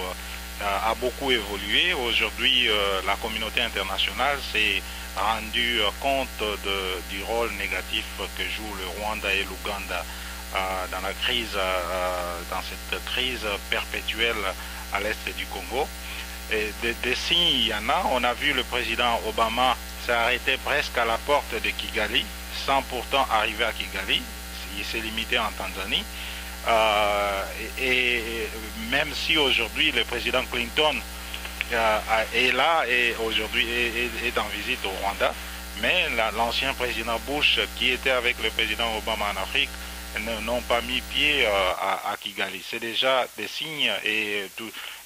a beaucoup évolué. Aujourd'hui, la communauté internationale s'est rendue compte du rôle négatif que jouent le Rwanda et l'Ouganda dans la crise, dans cette crise perpétuelle à l'est du Congo. Et des signes, il y en a. On a vu le président Obama s'arrêter presque à la porte de Kigali, sans pourtant arriver à Kigali. Il s'est limité en Tanzanie. Et même si aujourd'hui le président Clinton est là et aujourd'hui est en visite au Rwanda, mais l'ancien président Bush qui était avec le président Obama en Afrique n'ont pas mis pied à Kigali. C'est déjà des signes et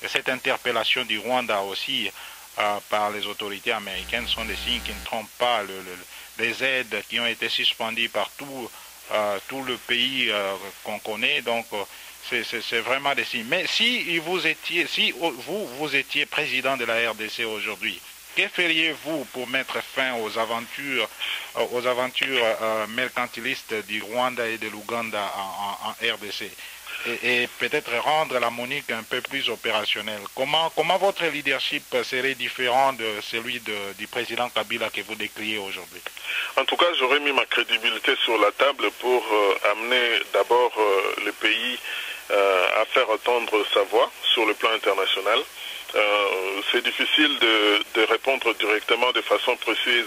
cette interpellation du Rwanda aussi par les autorités américaines sont des signes qui ne trompent pas. Les aides qui ont été suspendues partout, tout le pays qu'on connaît, donc c'est vraiment des signes. Mais si vous étiez président de la RDC aujourd'hui, que feriez-vous pour mettre fin aux aventures mercantilistes du Rwanda et de l'Ouganda en RDC et peut-être rendre la MONUC un peu plus opérationnelle? Comment votre leadership serait différent de celui du président Kabila que vous décriez aujourd'hui? En tout cas, j'aurais mis ma crédibilité sur la table pour amener d'abord le pays à faire entendre sa voix sur le plan international. C'est difficile de répondre directement de façon précise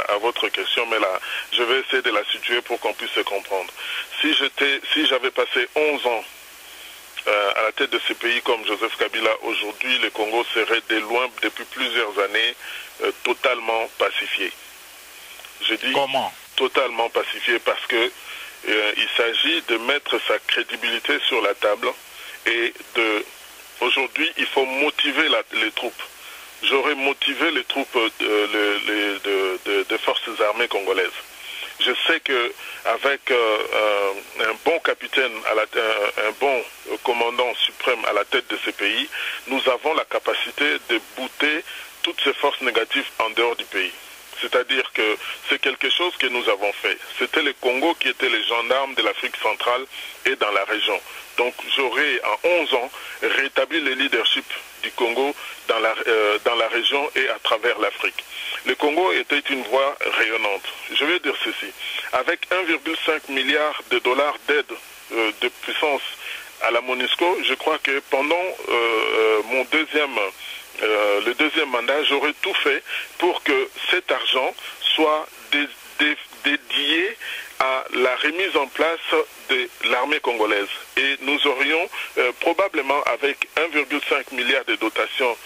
à votre question, mais là, je vais essayer de la situer pour qu'on puisse se comprendre. Si j'avais passé 11 ans à la tête de ce pays comme Joseph Kabila, aujourd'hui, le Congo serait de loin, depuis plusieurs années, totalement pacifié. Je dis comment? Totalement pacifié parce que il s'agit de mettre sa crédibilité sur la table et de... Aujourd'hui, il faut motiver les troupes. J'aurais motivé les troupes des forces armées congolaises. Je sais qu'avec un bon capitaine, un bon commandant suprême à la tête de ce pays, nous avons la capacité de bouter toutes ces forces négatives en dehors du pays. C'est-à-dire que c'est quelque chose que nous avons fait. C'était le Congo qui était les gendarmes de l'Afrique centrale et dans la région. Donc j'aurais en 11 ans rétabli le leadership du Congo dans la région et à travers l'Afrique. Le Congo était une voie rayonnante. Je vais dire ceci. Avec 1,5 milliard de dollars d'aide de puissance à la MONUSCO, je crois que pendant le deuxième mandat, j'aurais tout fait pour que cet argent soit dédié à la remise en place de l'armée congolaise. Et nous aurions probablement, avec 1,5 milliard de dotations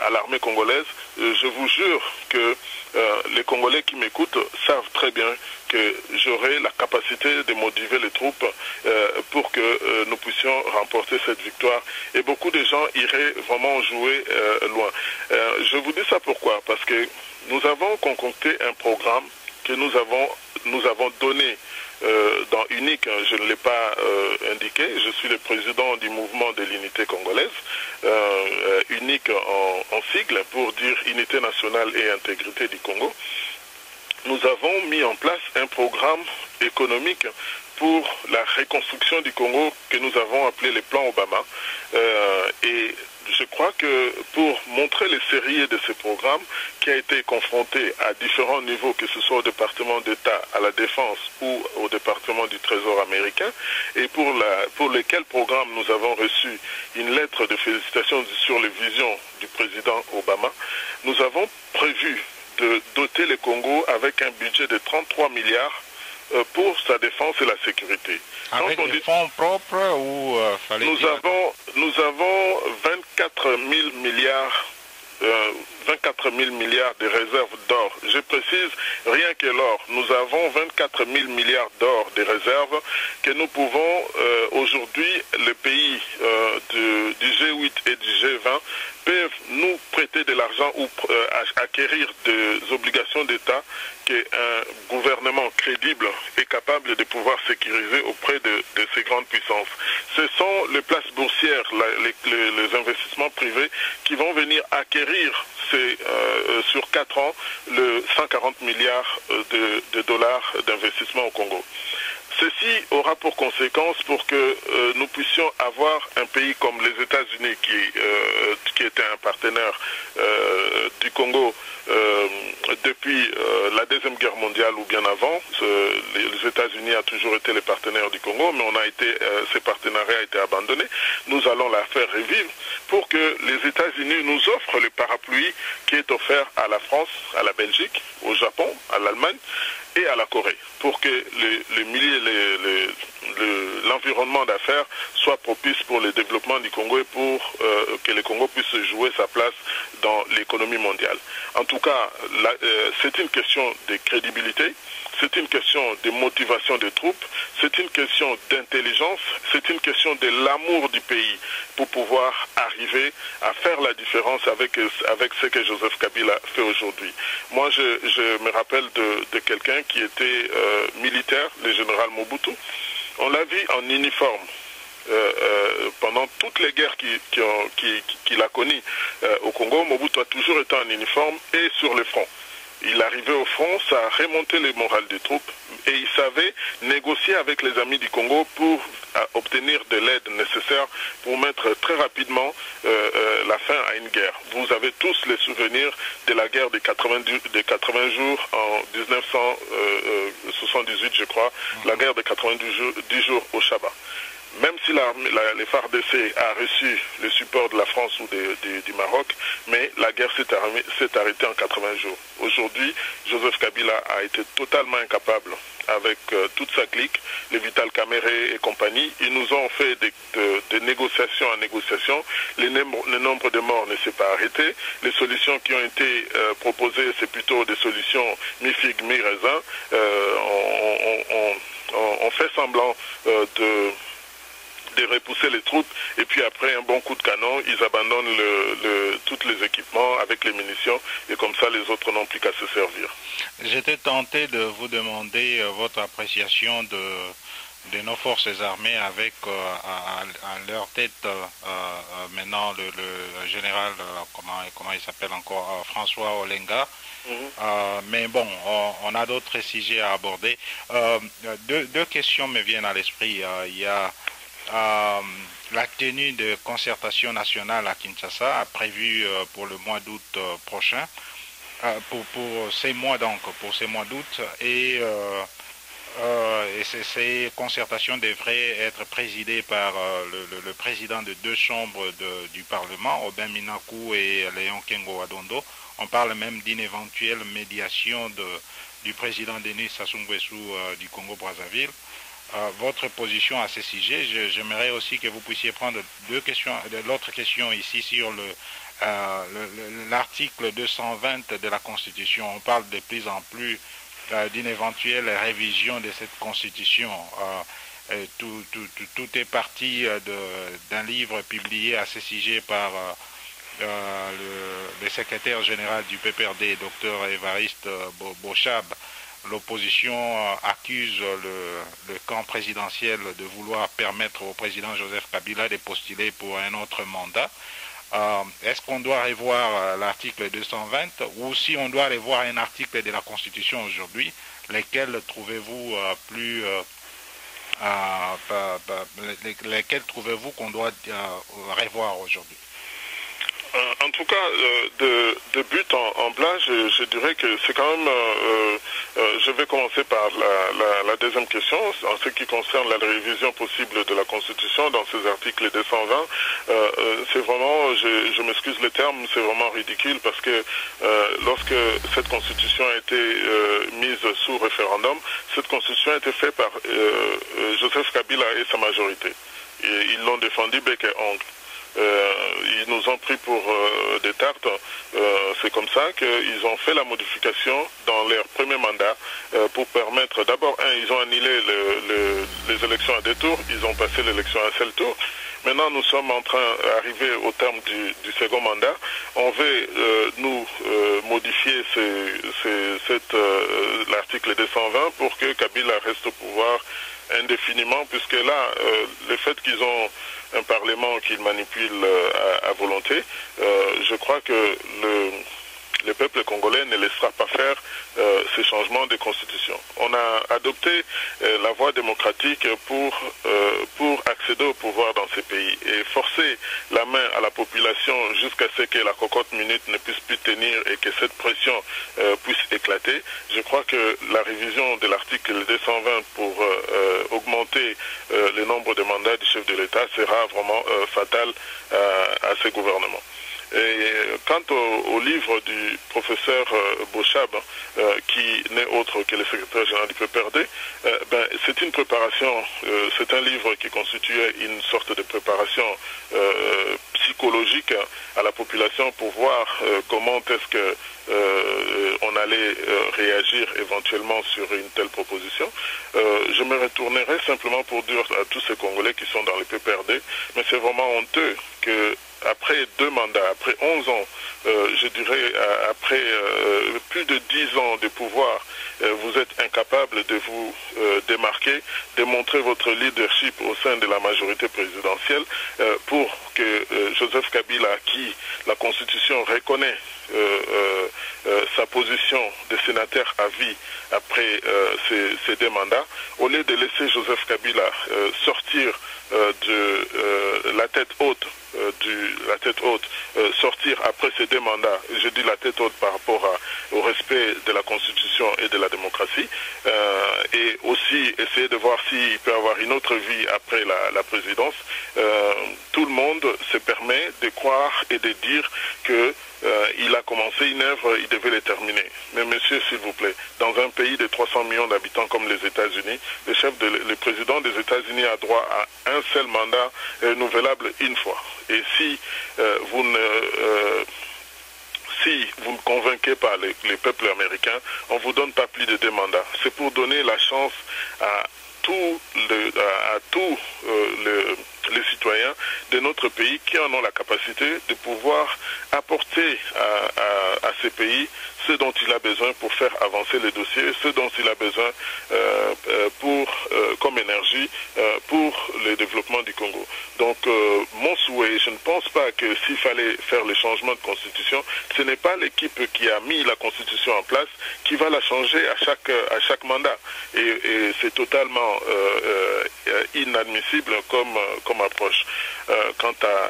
à l'armée congolaise, je vous jure que les Congolais qui m'écoutent savent très bien que j'aurai la capacité de motiver les troupes pour que nous puissions remporter cette victoire. Et beaucoup de gens iraient vraiment jouer loin. Je vous dis ça pourquoi? Parce que nous avons concocté un programme que nous avons donné dans UNIC, je ne l'ai pas indiqué, je suis le président du mouvement de l'unité congolaise, UNIC en sigle pour dire Unité nationale et intégrité du Congo. Nous avons mis en place un programme économique pour la reconstruction du Congo que nous avons appelé le plan Obama. Et je crois que pour montrer le sérieux de ce programme qui a été confronté à différents niveaux, que ce soit au département d'État, à la défense ou au département du Trésor américain, et pour lequel programme nous avons reçu une lettre de félicitations sur les visions du président Obama, nous avons prévu de doter le Congo avec un budget de 33 milliards pour sa défense et la sécurité. Avec des fonds propres ou nous avons 24 000 milliards 24 000 milliards de réserves d'or. Je précise, rien que l'or, nous avons 24 000 milliards d'or de réserves que nous pouvons aujourd'hui, les pays du G8 et du G20 peuvent nous prêter de l'argent ou acquérir des obligations d'État qu'un gouvernement crédible est capable de pouvoir sécuriser auprès de ces grandes puissances. Ce sont les places boursières, les investissements privés qui vont venir acquérir sur 4 ans le 140 milliards de dollars d'investissement au Congo. Ceci aura pour conséquence pour que nous puissions avoir un pays comme les États-Unis qui était un partenaire du Congo depuis la Deuxième Guerre mondiale ou bien avant. Les États-Unis ont toujours été les partenaires du Congo, mais ces partenariats ont été abandonnés. Nous allons la faire revivre pour que les États-Unis nous offrent le parapluie qui est offert à la France, à la Belgique, au Japon, à l'Allemagne et à la Corée, pour que l'environnement d'affaires soit propice pour le développement du Congo et pour que le Congo puisse jouer sa place dans l'économie mondiale. En tout cas, c'est une question de crédibilité, c'est une question de motivation des troupes, c'est une question d'intelligence, c'est une question de l'amour du pays pour pouvoir arriver à faire la différence avec ce que Joseph Kabila fait aujourd'hui. Moi, je me rappelle de quelqu'un qui était militaire, le général Mobutu. On l'a vu en uniforme pendant toutes les guerres qu'il a connues au Congo. Mobutu a toujours été en uniforme et sur le front. Il arrivait au front, ça a remonté le moral des troupes et il savait négocier avec les amis du Congo pour obtenir de l'aide nécessaire pour mettre très rapidement la fin à une guerre. Vous avez tous les souvenirs de la guerre des 80 jours en 1978, je crois, la guerre des 90 jours au Chaba. Même si les FARDC a reçu le support de la France ou du Maroc, mais la guerre s'est arrêtée en 80 jours. Aujourd'hui, Joseph Kabila a été totalement incapable avec toute sa clique, les Vital Kamere et compagnie. Ils nous ont fait de négociation en négociation. Le nombre de morts ne s'est pas arrêté. Les solutions qui ont été proposées, c'est plutôt des solutions mi-figue, mi-raisin. On fait semblant de repousser les troupes et puis après un bon coup de canon, ils abandonnent tous les équipements avec les munitions et comme ça les autres n'ont plus qu'à se servir. J'étais tenté de vous demander votre appréciation de nos forces armées avec à leur tête maintenant le général, comment il s'appelle encore, François Olenga. Mais bon, on a d'autres sujets à aborder. Deux questions me viennent à l'esprit. Il y a la tenue de concertation nationale à Kinshasa, prévue pour le mois d'août prochain, pour ces mois d'août, et ces concertations devraient être présidées par le président de deux chambres du Parlement, Aubin Minakou et Léon Kengo Adondo. On parle même d'une éventuelle médiation du président Denis Sassou Nguesso du Congo-Brazzaville. Votre position à ce sujet, j'aimerais aussi que vous puissiez prendre l'autre question ici sur l'article 220 de la Constitution. On parle de plus en plus d'une éventuelle révision de cette Constitution. Tout est parti d'un livre publié à ce sujet par le secrétaire général du PPRD, Dr Évariste Bochab. L'opposition accuse le camp présidentiel de vouloir permettre au président Joseph Kabila de postuler pour un autre mandat. Est-ce qu'on doit revoir l'article 220 ou si on doit revoir un article de la Constitution aujourd'hui, lesquels trouvez-vous lesquels trouvez-vous qu'on doit revoir aujourd'hui? En tout cas, de but en blanc, je dirais que c'est quand même... je vais commencer par la deuxième question, en ce qui concerne la révision possible de la Constitution dans ces articles 220. C'est vraiment, je m'excuse le terme, c'est vraiment ridicule parce que lorsque cette Constitution a été mise sous référendum, cette Constitution a été faite par Joseph Kabila et sa majorité. Et ils l'ont défendu bec et ongle. Ils nous ont pris pour des tartes. C'est comme ça qu'ils ont fait la modification dans leur premier mandat pour permettre, d'abord, ils ont annulé les élections à deux tours, ils ont passé l'élection à un seul tour. Maintenant, nous sommes en train d'arriver au terme du second mandat. On veut nous modifier l'article 220 pour que Kabila reste au pouvoir indéfiniment, puisque là, le fait qu'ils ont un Parlement qu'ils manipulent à volonté, je crois que le peuple congolais ne laissera pas faire ces changements de constitution. On a adopté la voie démocratique pour accéder au pouvoir dans ces pays et forcer la main à la population jusqu'à ce que la cocotte minute ne puisse plus tenir et que cette pression puisse éclater. Je crois que la révision de l'article 220 pour augmenter le nombre de mandats du chef de l'État sera vraiment fatale à ce gouvernement. Et quant au livre du professeur Bochab, qui n'est autre que le secrétaire général du PPRD, c'est une préparation, c'est un livre qui constituait une sorte de préparation psychologique à la population pour voir comment est-ce que on allait réagir éventuellement sur une telle proposition. Je me retournerai simplement pour dire à tous ces Congolais qui sont dans le PPRD, mais c'est vraiment honteux que après 2 mandats, après 11 ans, je dirais après plus de 10 ans de pouvoir, vous êtes incapable de vous démarquer, de montrer votre leadership au sein de la majorité présidentielle pour que Joseph Kabila, qui la Constitution reconnaît sa position de sénateur à vie après ces 2 mandats, au lieu de laisser Joseph Kabila sortir de la tête haute, sortir après ces 2 mandats, je dis la tête haute par rapport au respect de la Constitution et de la démocratie, et aussi essayer de voir s'il peut avoir une autre vie après la présidence. Tout le monde se permet de croire et de dire que il a commencé une œuvre, il devait la terminer. Mais monsieur, s'il vous plaît, dans un pays de 300 millions d'habitants comme les États-Unis, le président des États-Unis a droit à un seul mandat renouvelable une fois. Et si vous ne convainquez pas les peuples américains, on ne vous donne pas plus de 2 mandats. C'est pour donner la chance à tous les citoyens de notre pays qui en ont la capacité de pouvoir apporter à ces pays ce dont il a besoin pour faire avancer les dossiers, ce dont il a besoin comme énergie pour le développement du Congo. Donc mon souhait, je ne pense pas que s'il fallait faire le changement de constitution, ce n'est pas l'équipe qui a mis la constitution en place qui va la changer à chaque mandat. Et c'est totalement inadmissible comme approche. Quant à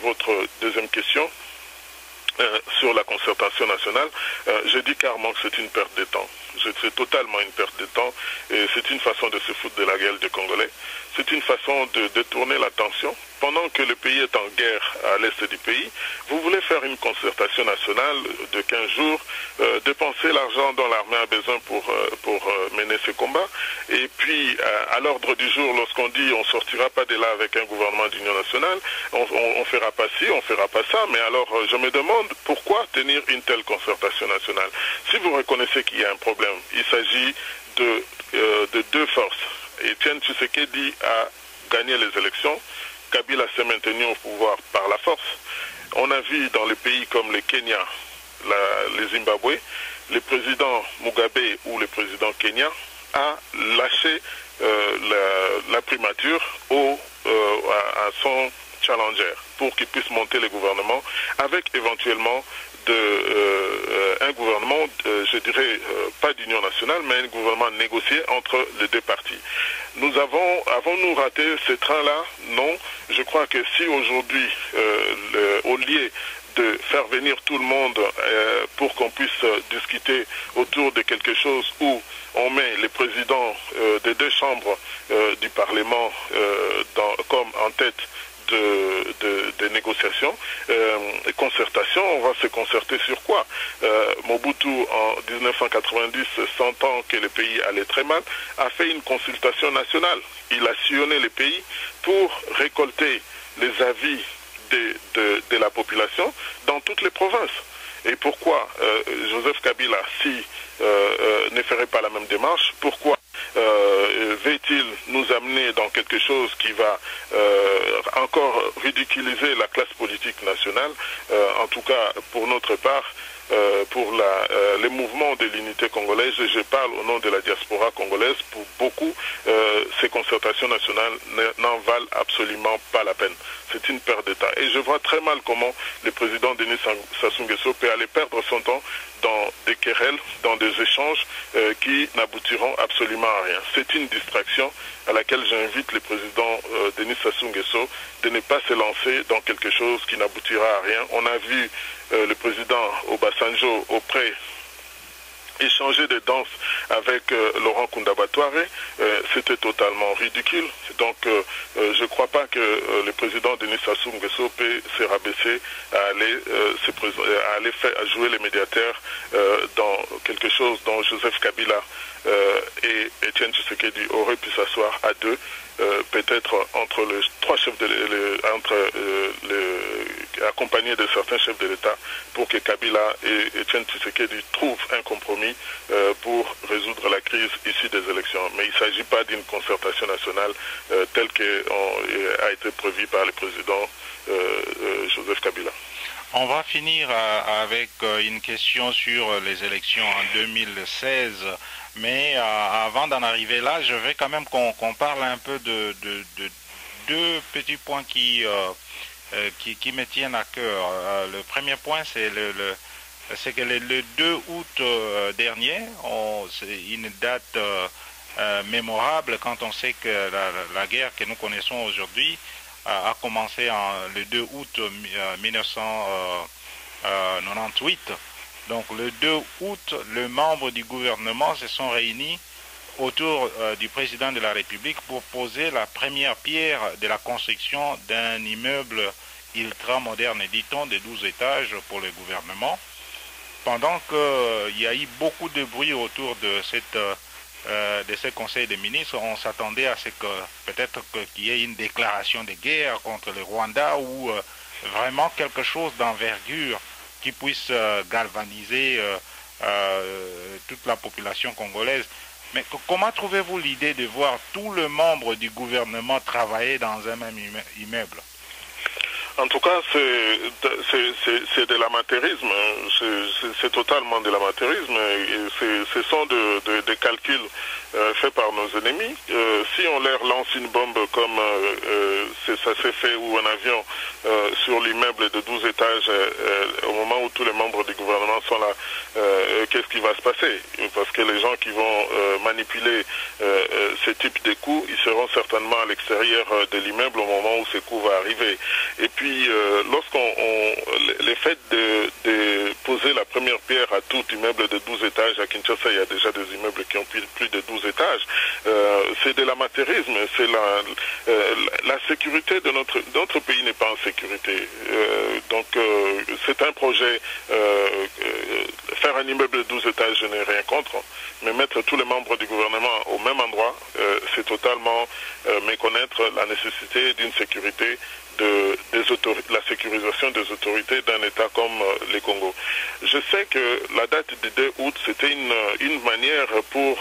votre deuxième question, sur la concertation nationale, je dis carrément que c'est une perte de temps. C'est totalement une perte de temps et c'est une façon de se foutre de la gueule des Congolais. C'est une façon de détourner l'attention. Pendant que le pays est en guerre à l'est du pays, vous voulez faire une concertation nationale de 15 jours, dépenser l'argent dont l'armée a besoin pour mener ce combat. Et puis, à l'ordre du jour, lorsqu'on dit on ne sortira pas de là avec un gouvernement d'union nationale, on fera pas ci, on fera pas ça. Mais alors, je me demande pourquoi tenir une telle concertation nationale. Si vous reconnaissez qu'il y a un problème, il s'agit de 2 forces. Etienne Tshisekedi a gagné les élections. Kabila s'est maintenu au pouvoir par la force. On a vu dans les pays comme le Kenya, le Zimbabwe, le président Mugabe ou le président Kenya a lâché la primature à son challenger pour qu'il puisse monter le gouvernement avec éventuellement un gouvernement, je dirais, pas d'union nationale, mais un gouvernement négocié entre les 2 partis. Avons-nous raté ce train-là? Non. Je crois que si aujourd'hui, au lieu de faire venir tout le monde pour qu'on puisse discuter autour de quelque chose où on met les présidents des 2 chambres du Parlement comme en tête de négociations, concertation, on va se concerter sur quoi? Mobutu, en 1990, sentant que le pays allait très mal, a fait une consultation nationale. Il a sillonné le pays pour récolter les avis de la population dans toutes les provinces. Et pourquoi Joseph Kabila, ne ferait pas la même démarche? Pourquoi va-t-il nous amener dans quelque chose qui va encore ridiculiser la classe politique nationale? En tout cas, pour notre part, pour les mouvements de l'unité congolaise, et je parle au nom de la diaspora congolaise, pour beaucoup, ces concertations nationales n'en valent absolument pas la peine. C'est une perte d'État. Et je vois très mal comment le président Denis Sassou Nguesso peut aller perdre son temps dans des querelles, dans des échanges qui n'aboutiront absolument à rien. C'est une distraction à laquelle j'invite le président Denis Sassou Nguesso de ne pas se lancer dans quelque chose qui n'aboutira à rien. On a vu le président Obasanjo auprès échanger des danses avec Laurent Kundabatware, c'était totalement ridicule. Donc je ne crois pas que le président Denis Sassou Nguesso peut se rabaisser à aller à jouer les médiateurs dans quelque chose dont Joseph Kabila et Étienne Tshisekedi auraient pu s'asseoir à deux, peut-être entre les trois chefs accompagnés de certains chefs de l'État, pour que Kabila et Étienne Tshisekedi trouvent un compromis pour résoudre la crise issue des élections. Mais il ne s'agit pas d'une concertation nationale telle qu'a été prévue par le président Joseph Kabila. On va finir avec une question sur les élections en 2016. Mais avant d'en arriver là, je vais quand même qu'on parle un peu de deux petits points qui me tiennent à cœur. Le premier point, c'est que le 2 août dernier, c'est une date mémorable quand on sait que la guerre que nous connaissons aujourd'hui a commencé le 2 août 1998. Donc le 2 août, les membres du gouvernement se sont réunis autour du président de la République pour poser la première pierre de la construction d'un immeuble ultra-moderne, dit-on, de 12 étages pour le gouvernement. Pendant qu'il y a eu beaucoup de bruit autour de ce conseil des ministres, on s'attendait à ce que peut-être qu'il y ait une déclaration de guerre contre le Rwanda ou vraiment quelque chose d'envergure qui puisse galvaniser toute la population congolaise. Mais comment trouvez-vous l'idée de voir tous les membres du gouvernement travailler dans un même immeuble? En tout cas, c'est de l'amateurisme, c'est totalement de l'amateurisme. Ce sont des calculs faits par nos ennemis. Si on leur lance une bombe comme ça s'est fait, ou un avion sur l'immeuble de 12 étages, au moment où tous les membres du gouvernement sont là, qu'est-ce qui va se passer? Parce que les gens qui vont manipuler ce type de coups, ils seront certainement à l'extérieur de l'immeuble au moment où ce coup va arriver. Et puis, le fait de poser la première pierre à tout immeuble de 12 étages, à Kinshasa, il y a déjà des immeubles qui ont plus de 12 étages, c'est de l'amateurisme, c'est la sécurité de notre pays n'est pas en sécurité. Donc, c'est un projet, faire un immeuble de 12 étages, je n'ai rien contre, mais mettre tous les membres du gouvernement au même endroit, c'est totalement méconnaître la nécessité d'une sécurité, la sécurisation des autorités d'un État comme le Congo. Je sais que la date du 2 août, c'était une manière pour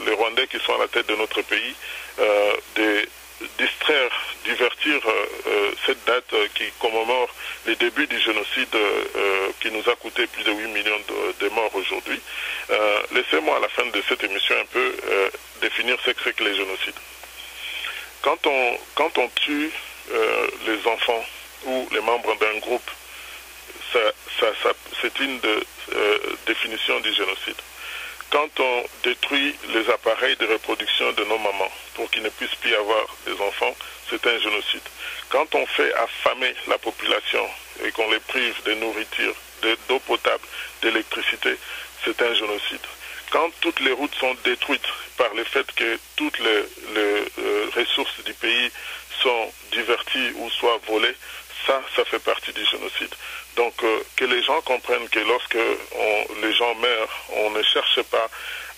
les Rwandais qui sont à la tête de notre pays de distraire, divertir cette date qui commémore les débuts du génocide qui nous a coûté plus de 8 millions de morts aujourd'hui. Laissez-moi à la fin de cette émission un peu définir ce que c'est que les génocides. Quand on tue les enfants ou les membres d'un groupe, c'est une définition du génocide. Quand on détruit les appareils de reproduction de nos mamans pour qu'ils ne puissent plus avoir des enfants, c'est un génocide. Quand on fait affamer la population et qu'on les prive de nourriture, d'eau potable, d'électricité, c'est un génocide. Quand toutes les routes sont détruites par le fait que toutes les ressources du pays sont diverties ou soient volées, ça fait partie du génocide. Donc que les gens comprennent que lorsque les gens meurent, on ne cherche pas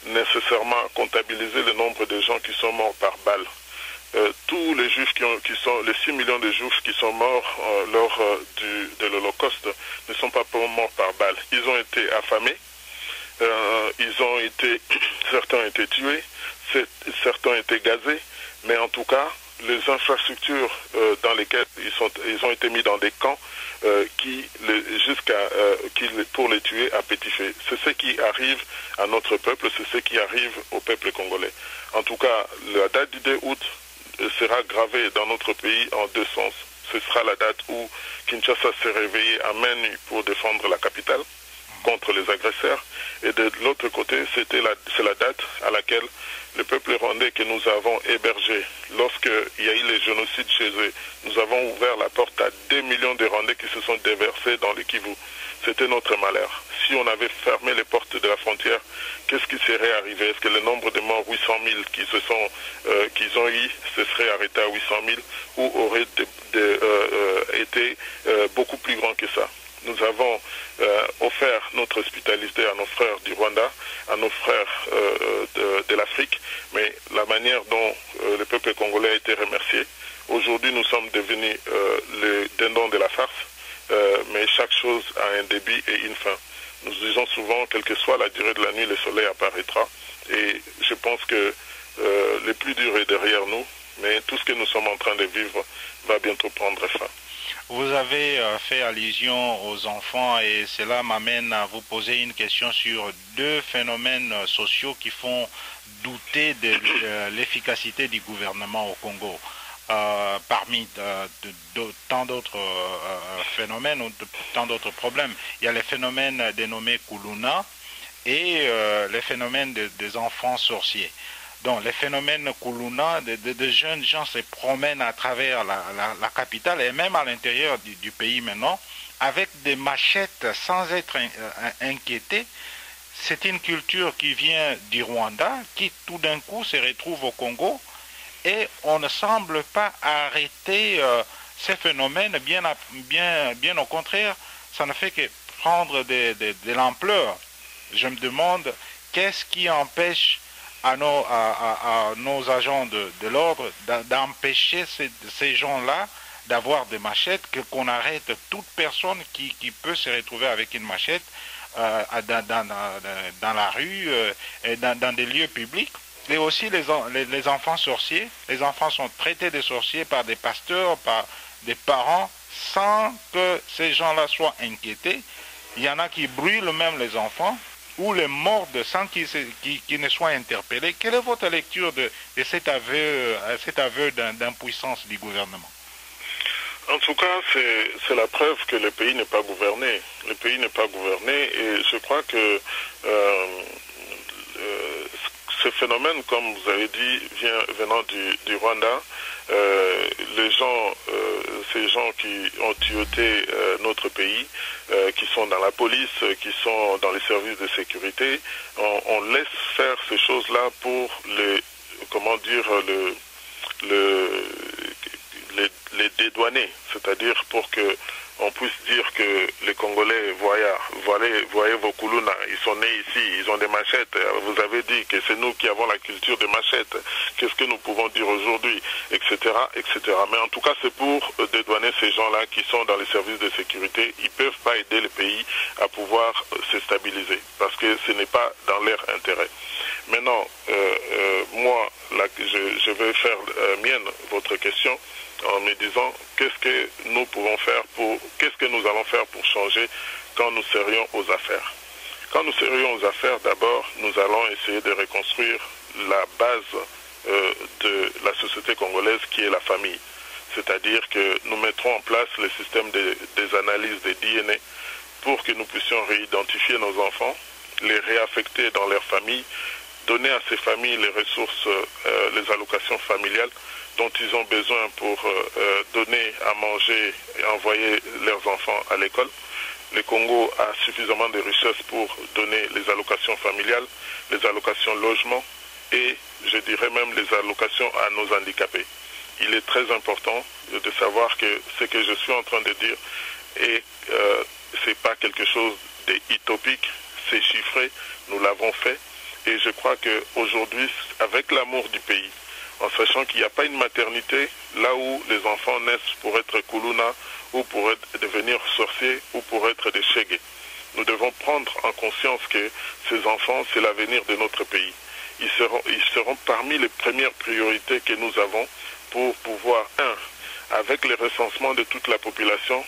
nécessairement à comptabiliser le nombre de gens qui sont morts par balle. Tous les juifs les 6 millions de juifs qui sont morts lors de l'Holocauste ne sont pas morts par balle. Ils ont été affamés. Certains ont été tués, certains ont été gazés, mais en tout cas, les infrastructures dans lesquelles ils ont été mis dans des camps pour les tuer à petit feu. C'est ce qui arrive à notre peuple, c'est ce qui arrive au peuple congolais. En tout cas, la date du 2 août sera gravée dans notre pays en deux sens. Ce sera la date où Kinshasa s'est réveillé à main nue pour défendre la capitale contre les agresseurs. Et de l'autre côté, c'est la date à laquelle le peuple rwandais que nous avons hébergé, lorsqu'il y a eu les génocides chez eux, nous avons ouvert la porte à 2 millions de Rwandais qui se sont déversés dans le Kivu. C'était notre malheur. Si on avait fermé les portes de la frontière, qu'est-ce qui serait arrivé? Est-ce que le nombre de morts, 800 000 qu'ils ont eu, se serait arrêté à 800 000 ou aurait été beaucoup plus grand que ça? Nous avons offert notre hospitalité à nos frères du Rwanda, à nos frères de l'Afrique, mais la manière dont le peuple congolais a été remercié, aujourd'hui nous sommes devenus le dindon de la farce, mais chaque chose a un début et une fin. Nous disons souvent, quelle que soit la durée de la nuit, le soleil apparaîtra, et je pense que le plus dur est derrière nous, mais tout ce que nous sommes en train de vivre va bientôt prendre fin. Vous avez fait allusion aux enfants et cela m'amène à vous poser une question sur deux phénomènes sociaux qui font douter de l'efficacité du gouvernement au Congo. Parmi tant d'autres phénomènes ou tant d'autres problèmes, il y a les phénomènes dénommés Kuluna et les phénomènes des enfants sorciers. Donc les phénomènes Kuluna, de jeunes gens se promènent à travers la capitale et même à l'intérieur du pays maintenant, avec des machettes sans être inquiétés. C'est une culture qui vient du Rwanda, qui tout d'un coup se retrouve au Congo, et on ne semble pas arrêter ces phénomènes, bien au contraire, ça ne fait que prendre de l'ampleur. Je me demande, qu'est-ce qui empêche à nos agents de l'ordre d'empêcher ces gens-là d'avoir des machettes, qu'on arrête toute personne qui peut se retrouver avec une machette dans la rue et dans des lieux publics. Et aussi les enfants sorciers. Les enfants sont traités de sorciers par des pasteurs, par des parents, sans que ces gens-là soient inquiétés. Il y en a qui brûlent même les enfants ou les mordent sans qu'ils ne soient interpellés. Quelle est votre lecture de cet aveu d'impuissance du gouvernement? En tout cas, c'est la preuve que le pays n'est pas gouverné. Le pays n'est pas gouverné et je crois que ce phénomène, comme vous avez dit, venant du Rwanda. Ces gens qui ont tué notre pays, qui sont dans la police, qui sont dans les services de sécurité, on laisse faire ces choses-là pour les dédouaner, c'est-à-dire pour que on puisse dire que les Congolais, voyez vos Kuluna, ils sont nés ici, ils ont des machettes. Vous avez dit que c'est nous qui avons la culture des machettes. Qu'est-ce que nous pouvons dire aujourd'hui, etc., etc. Mais en tout cas, c'est pour dédouaner ces gens-là qui sont dans les services de sécurité. Ils ne peuvent pas aider le pays à pouvoir se stabiliser parce que ce n'est pas dans leur intérêt. Maintenant, moi, je vais faire mienne votre question en me disant qu'est-ce que nous allons faire pour changer quand nous serions aux affaires. Quand nous serions aux affaires, d'abord, nous allons essayer de reconstruire la base de la société congolaise qui est la famille. C'est-à-dire que nous mettrons en place le système des analyses des DNA pour que nous puissions réidentifier nos enfants, les réaffecter dans leur famille, donner à ces familles les ressources, les allocations familiales dont ils ont besoin pour donner à manger et envoyer leurs enfants à l'école. Le Congo a suffisamment de richesses pour donner les allocations familiales, les allocations logement et je dirais même les allocations à nos handicapés. Il est très important de savoir que ce que je suis en train de dire c'est pas quelque chose d'utopique, c'est chiffré, nous l'avons fait et je crois qu'aujourd'hui, avec l'amour du pays, en sachant qu'il n'y a pas une maternité là où les enfants naissent pour être Kuluna ou pour devenir sorciers ou pour être des Chégués. Nous devons prendre en conscience que ces enfants, c'est l'avenir de notre pays. Ils seront parmi les premières priorités que nous avons pour pouvoir, avec les recensements de toute la population,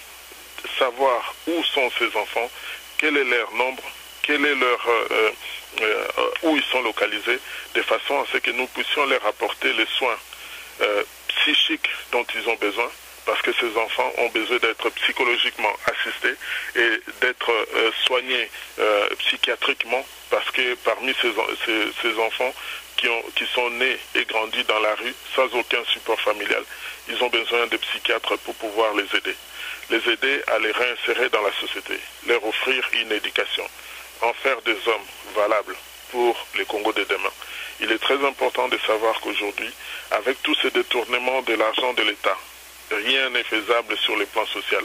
savoir où sont ces enfants, quel est leur nombre, quel est où ils sont localisés, de façon à ce que nous puissions leur apporter les soins psychiques dont ils ont besoin, parce que ces enfants ont besoin d'être psychologiquement assistés et d'être soignés psychiatriquement, parce que parmi ces enfants qui sont nés et grandis dans la rue sans aucun support familial, ils ont besoin de psychiatres pour pouvoir les aider à les réinsérer dans la société, leur offrir une éducation, en faire des hommes valables pour le Congo de demain. Il est très important de savoir qu'aujourd'hui, avec tous ces détournements de l'argent de l'État, rien n'est faisable sur le plan social.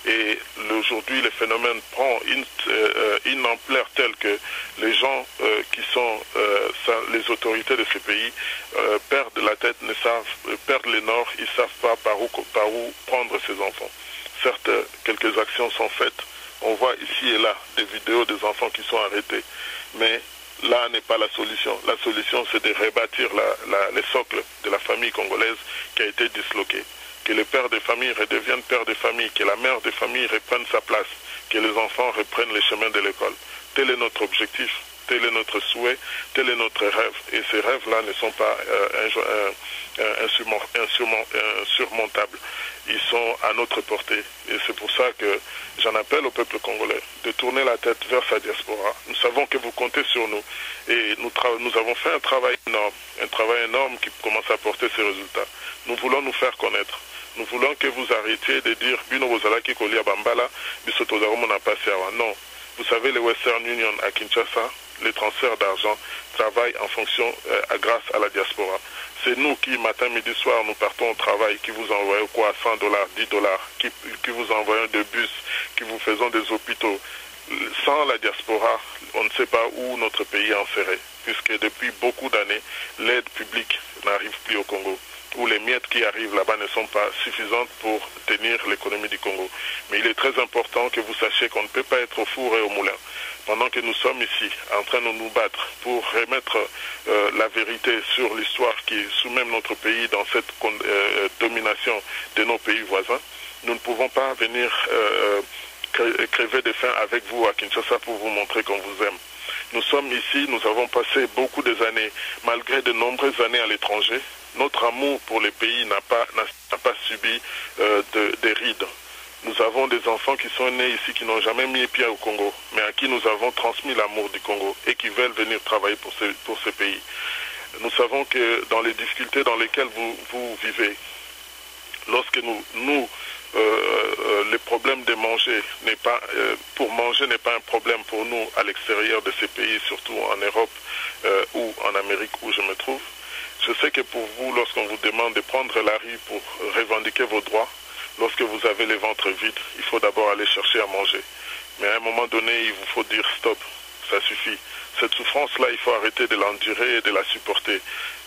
Et aujourd'hui, le phénomène prend une ampleur telle que les gens qui sont les autorités de ce pays perdent la tête, perdent le nord, ils ne savent pas par où prendre ces enfants. Certes, quelques actions sont faites. On voit ici et là des vidéos des enfants qui sont arrêtés. Mais là n'est pas la solution. La solution, c'est de rebâtir les socles de la famille congolaise qui a été disloquée. Que les pères de famille redeviennent pères de famille, que la mère de famille reprenne sa place, que les enfants reprennent les chemins de l'école. Tel est notre objectif, tel est notre souhait, tel est notre rêve. Et ces rêves-là ne sont pas insurmontables. Ils sont à notre portée. Et c'est pour ça que j'en appelle au peuple congolais de tourner la tête vers sa diaspora. Nous savons que vous comptez sur nous. Et nous avons fait un travail énorme qui commence à porter ses résultats. Nous voulons nous faire connaître. Nous voulons que vous arrêtiez de dire Bino Bozalaki Kolia Bambala, Bisotozarumo n'a pas servi. Non. Vous savez, le Western Union à Kinshasa, les transferts d'argent travaillent en fonction, grâce à la diaspora. C'est nous qui, matin, midi, soir, nous partons au travail, qui vous envoyons quoi, 100 $, 10 $, qui vous envoyons des bus, qui vous faisons des hôpitaux. Sans la diaspora, on ne sait pas où notre pays en serait, puisque depuis beaucoup d'années, l'aide publique n'arrive plus au Congo, où les miettes qui arrivent là-bas ne sont pas suffisantes pour tenir l'économie du Congo. Mais il est très important que vous sachiez qu'on ne peut pas être au four et au moulin. Pendant que nous sommes ici, en train de nous battre pour remettre la vérité sur l'histoire qui soumet notre pays dans cette domination de nos pays voisins, nous ne pouvons pas venir crever de faim avec vous à Kinshasa pour vous montrer qu'on vous aime. Nous sommes ici, nous avons passé beaucoup d'années, malgré de nombreuses années à l'étranger. Notre amour pour les pays n'a pas subi des rides. Nous avons des enfants qui sont nés ici, qui n'ont jamais mis pied au Congo, mais à qui nous avons transmis l'amour du Congo et qui veulent venir travailler pour ce pays. Nous savons que dans les difficultés dans lesquelles vous vivez, lorsque le problème de manger pour manger n'est pas un problème pour nous à l'extérieur de ces pays, surtout en Europe ou en Amérique où je me trouve. Je sais que pour vous, lorsqu'on vous demande de prendre la rue pour revendiquer vos droits, lorsque vous avez les ventres vides, il faut d'abord aller chercher à manger. Mais à un moment donné, il vous faut dire stop, ça suffit. Cette souffrance-là, il faut arrêter de l'endurer et de la supporter.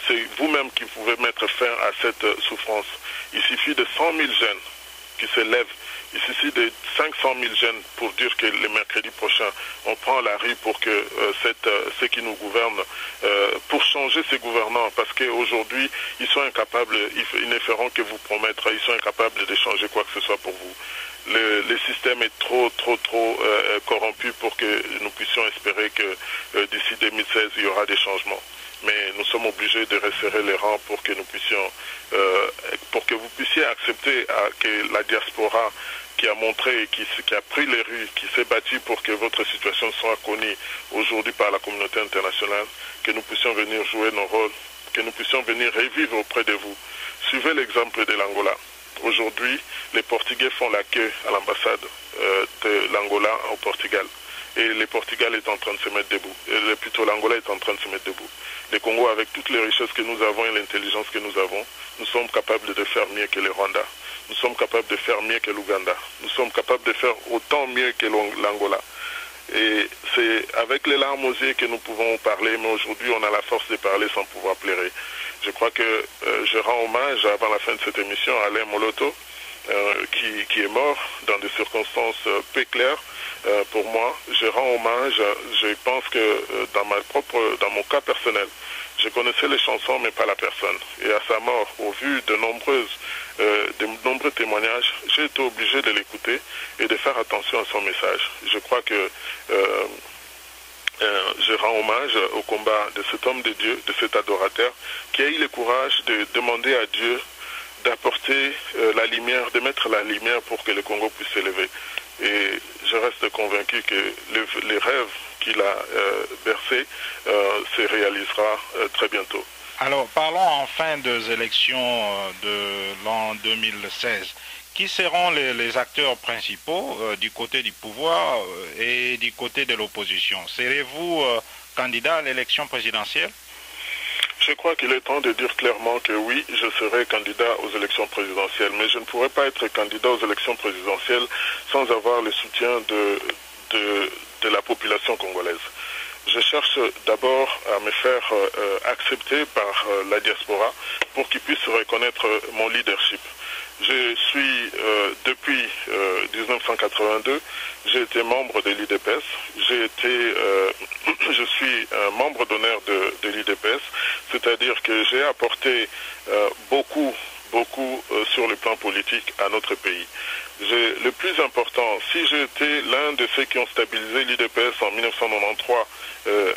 C'est vous-même qui pouvez mettre fin à cette souffrance. Il suffit de 100 000 jeunes qui se lèvent. Il suffit de 500 000 jeunes pour dire que le mercredi prochain, on prend la rue pour que ceux qui nous gouvernent, pour changer ces gouvernants, parce qu'aujourd'hui, ils sont incapables, ils ne feront que vous promettre, ils sont incapables de changer quoi que ce soit pour vous. Le système est trop corrompu pour que nous puissions espérer que d'ici 2016, il y aura des changements. Mais nous sommes obligés de resserrer les rangs pour que nous puissions, pour que vous puissiez accepter que la diaspora qui a montré, qui a pris les rues, qui s'est battue pour que votre situation soit connue aujourd'hui par la communauté internationale, que nous puissions venir jouer nos rôles, que nous puissions venir revivre auprès de vous. Suivez l'exemple de l'Angola. Aujourd'hui, les Portugais font la queue à l'ambassade de l'Angola au Portugal. Et le Portugal est en train de se mettre debout. Plutôt l'Angola est en train de se mettre debout. Le Congo, avec toutes les richesses que nous avons et l'intelligence que nous avons, nous sommes capables de faire mieux que le Rwanda. Nous sommes capables de faire mieux que l'Ouganda. Nous sommes capables de faire autant mieux que l'Angola. Et c'est avec les larmes aux yeux que nous pouvons parler, mais aujourd'hui on a la force de parler sans pouvoir pleurer. Je crois que je rends hommage avant la fin de cette émission à Alain Moloto, qui est mort dans des circonstances peu claires. Pour moi, je rends hommage, je pense que dans mon cas personnel, Je connaissais les chansons, mais pas la personne. Et à sa mort, au vu de nombreux témoignages, j'ai été obligé de l'écouter et de faire attention à son message. Je crois que je rends hommage au combat de cet homme de Dieu, de cet adorateur, qui a eu le courage de demander à Dieu d'apporter la lumière, de mettre la lumière pour que le Congo puisse s'élever. Et je reste convaincu que les rêves qu'il a bercés se réalisera très bientôt. Alors, parlons enfin des élections de l'an 2016. Qui seront les acteurs principaux du côté du pouvoir et du côté de l'opposition? Serez-vous candidat à l'élection présidentielle? Je crois qu'il est temps de dire clairement que oui, je serai candidat aux élections présidentielles, mais je ne pourrai pas être candidat aux élections présidentielles sans avoir le soutien de la population congolaise. Je cherche d'abord à me faire accepter par la diaspora pour qu'ils puissent reconnaître mon leadership. Je suis, depuis 1982, j'ai été membre de l'IDPS, je suis un membre d'honneur de l'IDPS, c'est-à-dire que j'ai apporté beaucoup sur le plan politique à notre pays. Le plus important, si j'ai été l'un de ceux qui ont stabilisé l'IDPS en 1993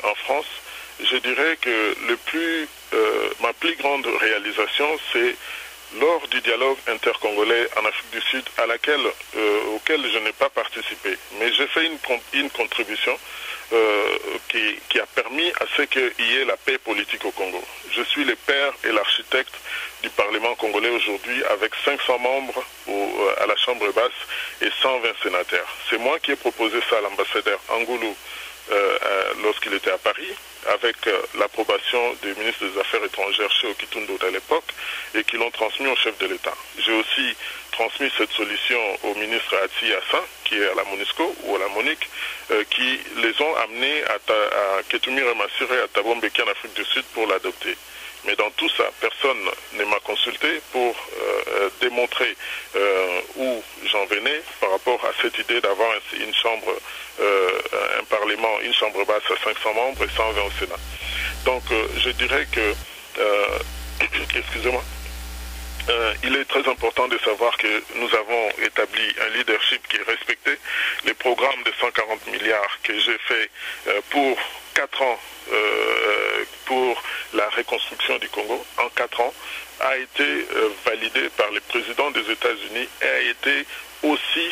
en France, je dirais que ma plus grande réalisation, c'est lors du dialogue intercongolais en Afrique du Sud, auquel je n'ai pas participé. Mais j'ai fait une contribution qui a permis à ce qu'il y ait la paix politique au Congo. Je suis le père et l'architecte du Parlement congolais aujourd'hui, avec 500 membres à la Chambre basse et 120 sénateurs. C'est moi qui ai proposé ça à l'ambassadeur Angoulou lorsqu'il était à Paris, avec l'approbation du ministre des Affaires étrangères chez Okitundo à l'époque, et qui l'ont transmis au chef de l'État. J'ai aussi transmis cette solution au ministre Atsi Hassan, qui est à la MONUSCO ou à la MONUC, qui les ont amenés à Ketumir et Massiré à Thabo-Mbeki en Afrique du Sud pour l'adopter. Mais dans tout ça, personne ne m'a consulté pour démontrer où j'en venais par rapport à cette idée d'avoir une chambre, un parlement, une chambre basse à 500 membres et 120 au Sénat. Donc je dirais que, excusez-moi, il est très important de savoir que nous avons établi un leadership qui est respecté. Les programmes de 140 milliards que j'ai fait pour 4 ans pour la reconstruction du Congo, en 4 ans, a été validé par le président des États-Unis et a été aussi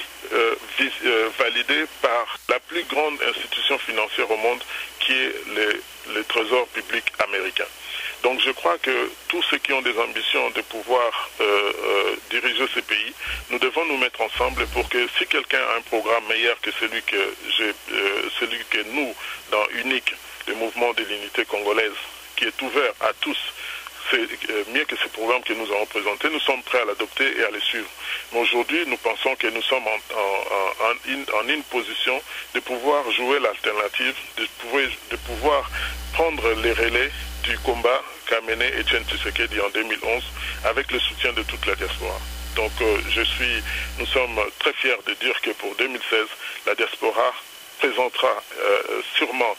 validé par la plus grande institution financière au monde, qui est le Trésor public américain. Donc je crois que tous ceux qui ont des ambitions de pouvoir diriger ce pays, nous devons nous mettre ensemble pour que si quelqu'un a un programme meilleur que celui que nous, dans UNIC, le mouvement de l'unité congolaise, qui est ouvert à tous, c'est mieux que ce programme que nous avons présenté, nous sommes prêts à l'adopter et à le suivre. Mais aujourd'hui, nous pensons que nous sommes en une position de pouvoir jouer l'alternative, de pouvoir prendre les relais du combat qu'a mené Etienne Tshisekedi en 2011 avec le soutien de toute la diaspora. Donc nous sommes très fiers de dire que pour 2016, la diaspora présentera sûrement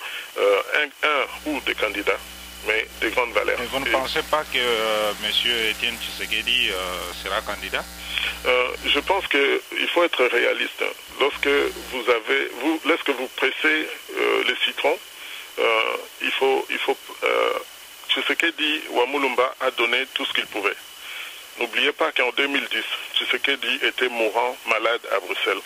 un ou des candidats, mais de grande valeur. Et vous ne pensez pas que M. Etienne Tshisekedi sera candidat? Je pense qu'il faut être réaliste. Lorsque vous pressez les citrons, Tshisekedi Wamulumba a donné tout ce qu'il pouvait. N'oubliez pas qu'en 2010, Tshisekedi était mourant, malade à Bruxelles.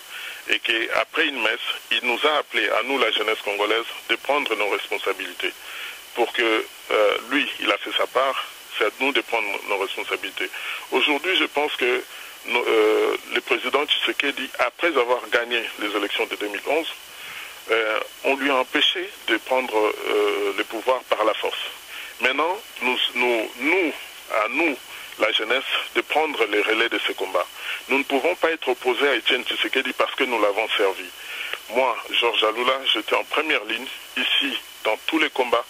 Et qu'après une messe, il nous a appelé, à nous la jeunesse congolaise, de prendre nos responsabilités. Pour que lui, il a fait sa part, c'est à nous de prendre nos responsabilités. Aujourd'hui, je pense que le président Tshisekedi, après avoir gagné les élections de 2011, on lui a empêché de prendre le pouvoir par la force. Maintenant, à nous, la jeunesse, de prendre les relais de ce combat. Nous ne pouvons pas être opposés à Etienne Tshisekedi parce que nous l'avons servi. Moi, Georges Aloula, j'étais en première ligne, ici, dans tous les combats,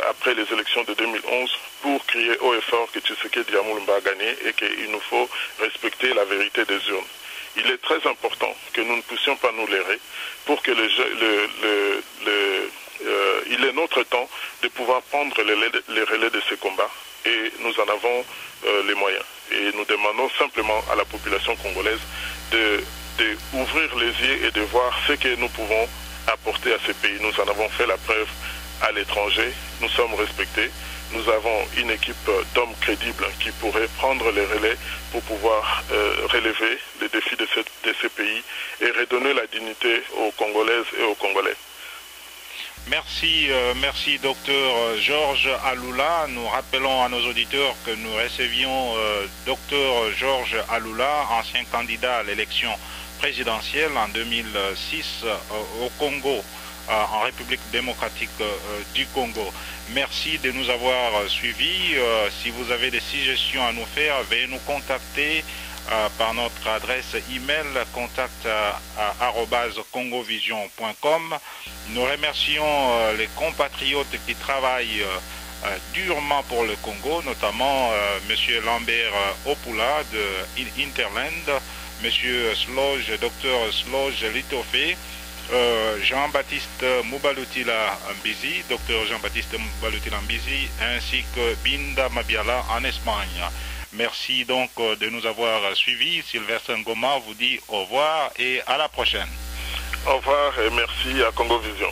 après les élections de 2011, pour crier haut et fort que Tshisekedi Wamulumba a gagné et qu'il nous faut respecter la vérité des urnes. Il est très important que nous ne puissions pas nous leurrer pour que il est notre temps de pouvoir prendre les relais de ces combats et nous en avons les moyens. Et nous demandons simplement à la population congolaise d'ouvrir les yeux et de voir ce que nous pouvons apporter à ces pays. Nous en avons fait la preuve à l'étranger, nous sommes respectés. Nous avons une équipe d'hommes crédibles qui pourraient prendre les relais pour pouvoir relever les défis de ces pays et redonner la dignité aux Congolaises et aux Congolais. Merci, merci docteur Georges Alula. Nous rappelons à nos auditeurs que nous recevions docteur Georges Alula, ancien candidat à l'élection présidentielle en 2006 au Congo, en République démocratique du Congo. Merci de nous avoir suivis. Si vous avez des suggestions à nous faire, veuillez nous contacter par notre adresse email contact@congovision.com. Nous remercions les compatriotes qui travaillent durement pour le Congo, notamment M. Lambert Opula de Interland, M. Sloge, Dr Sloge Litofé, Jean-Baptiste Moubalutila Mbizi, Dr Jean-Baptiste Moubalutila Mbizi, ainsi que Binda Mabiala en Espagne. Merci donc de nous avoir suivis. Sylvestre Ngoma vous dit au revoir et à la prochaine. Au revoir et merci à Congo Vision.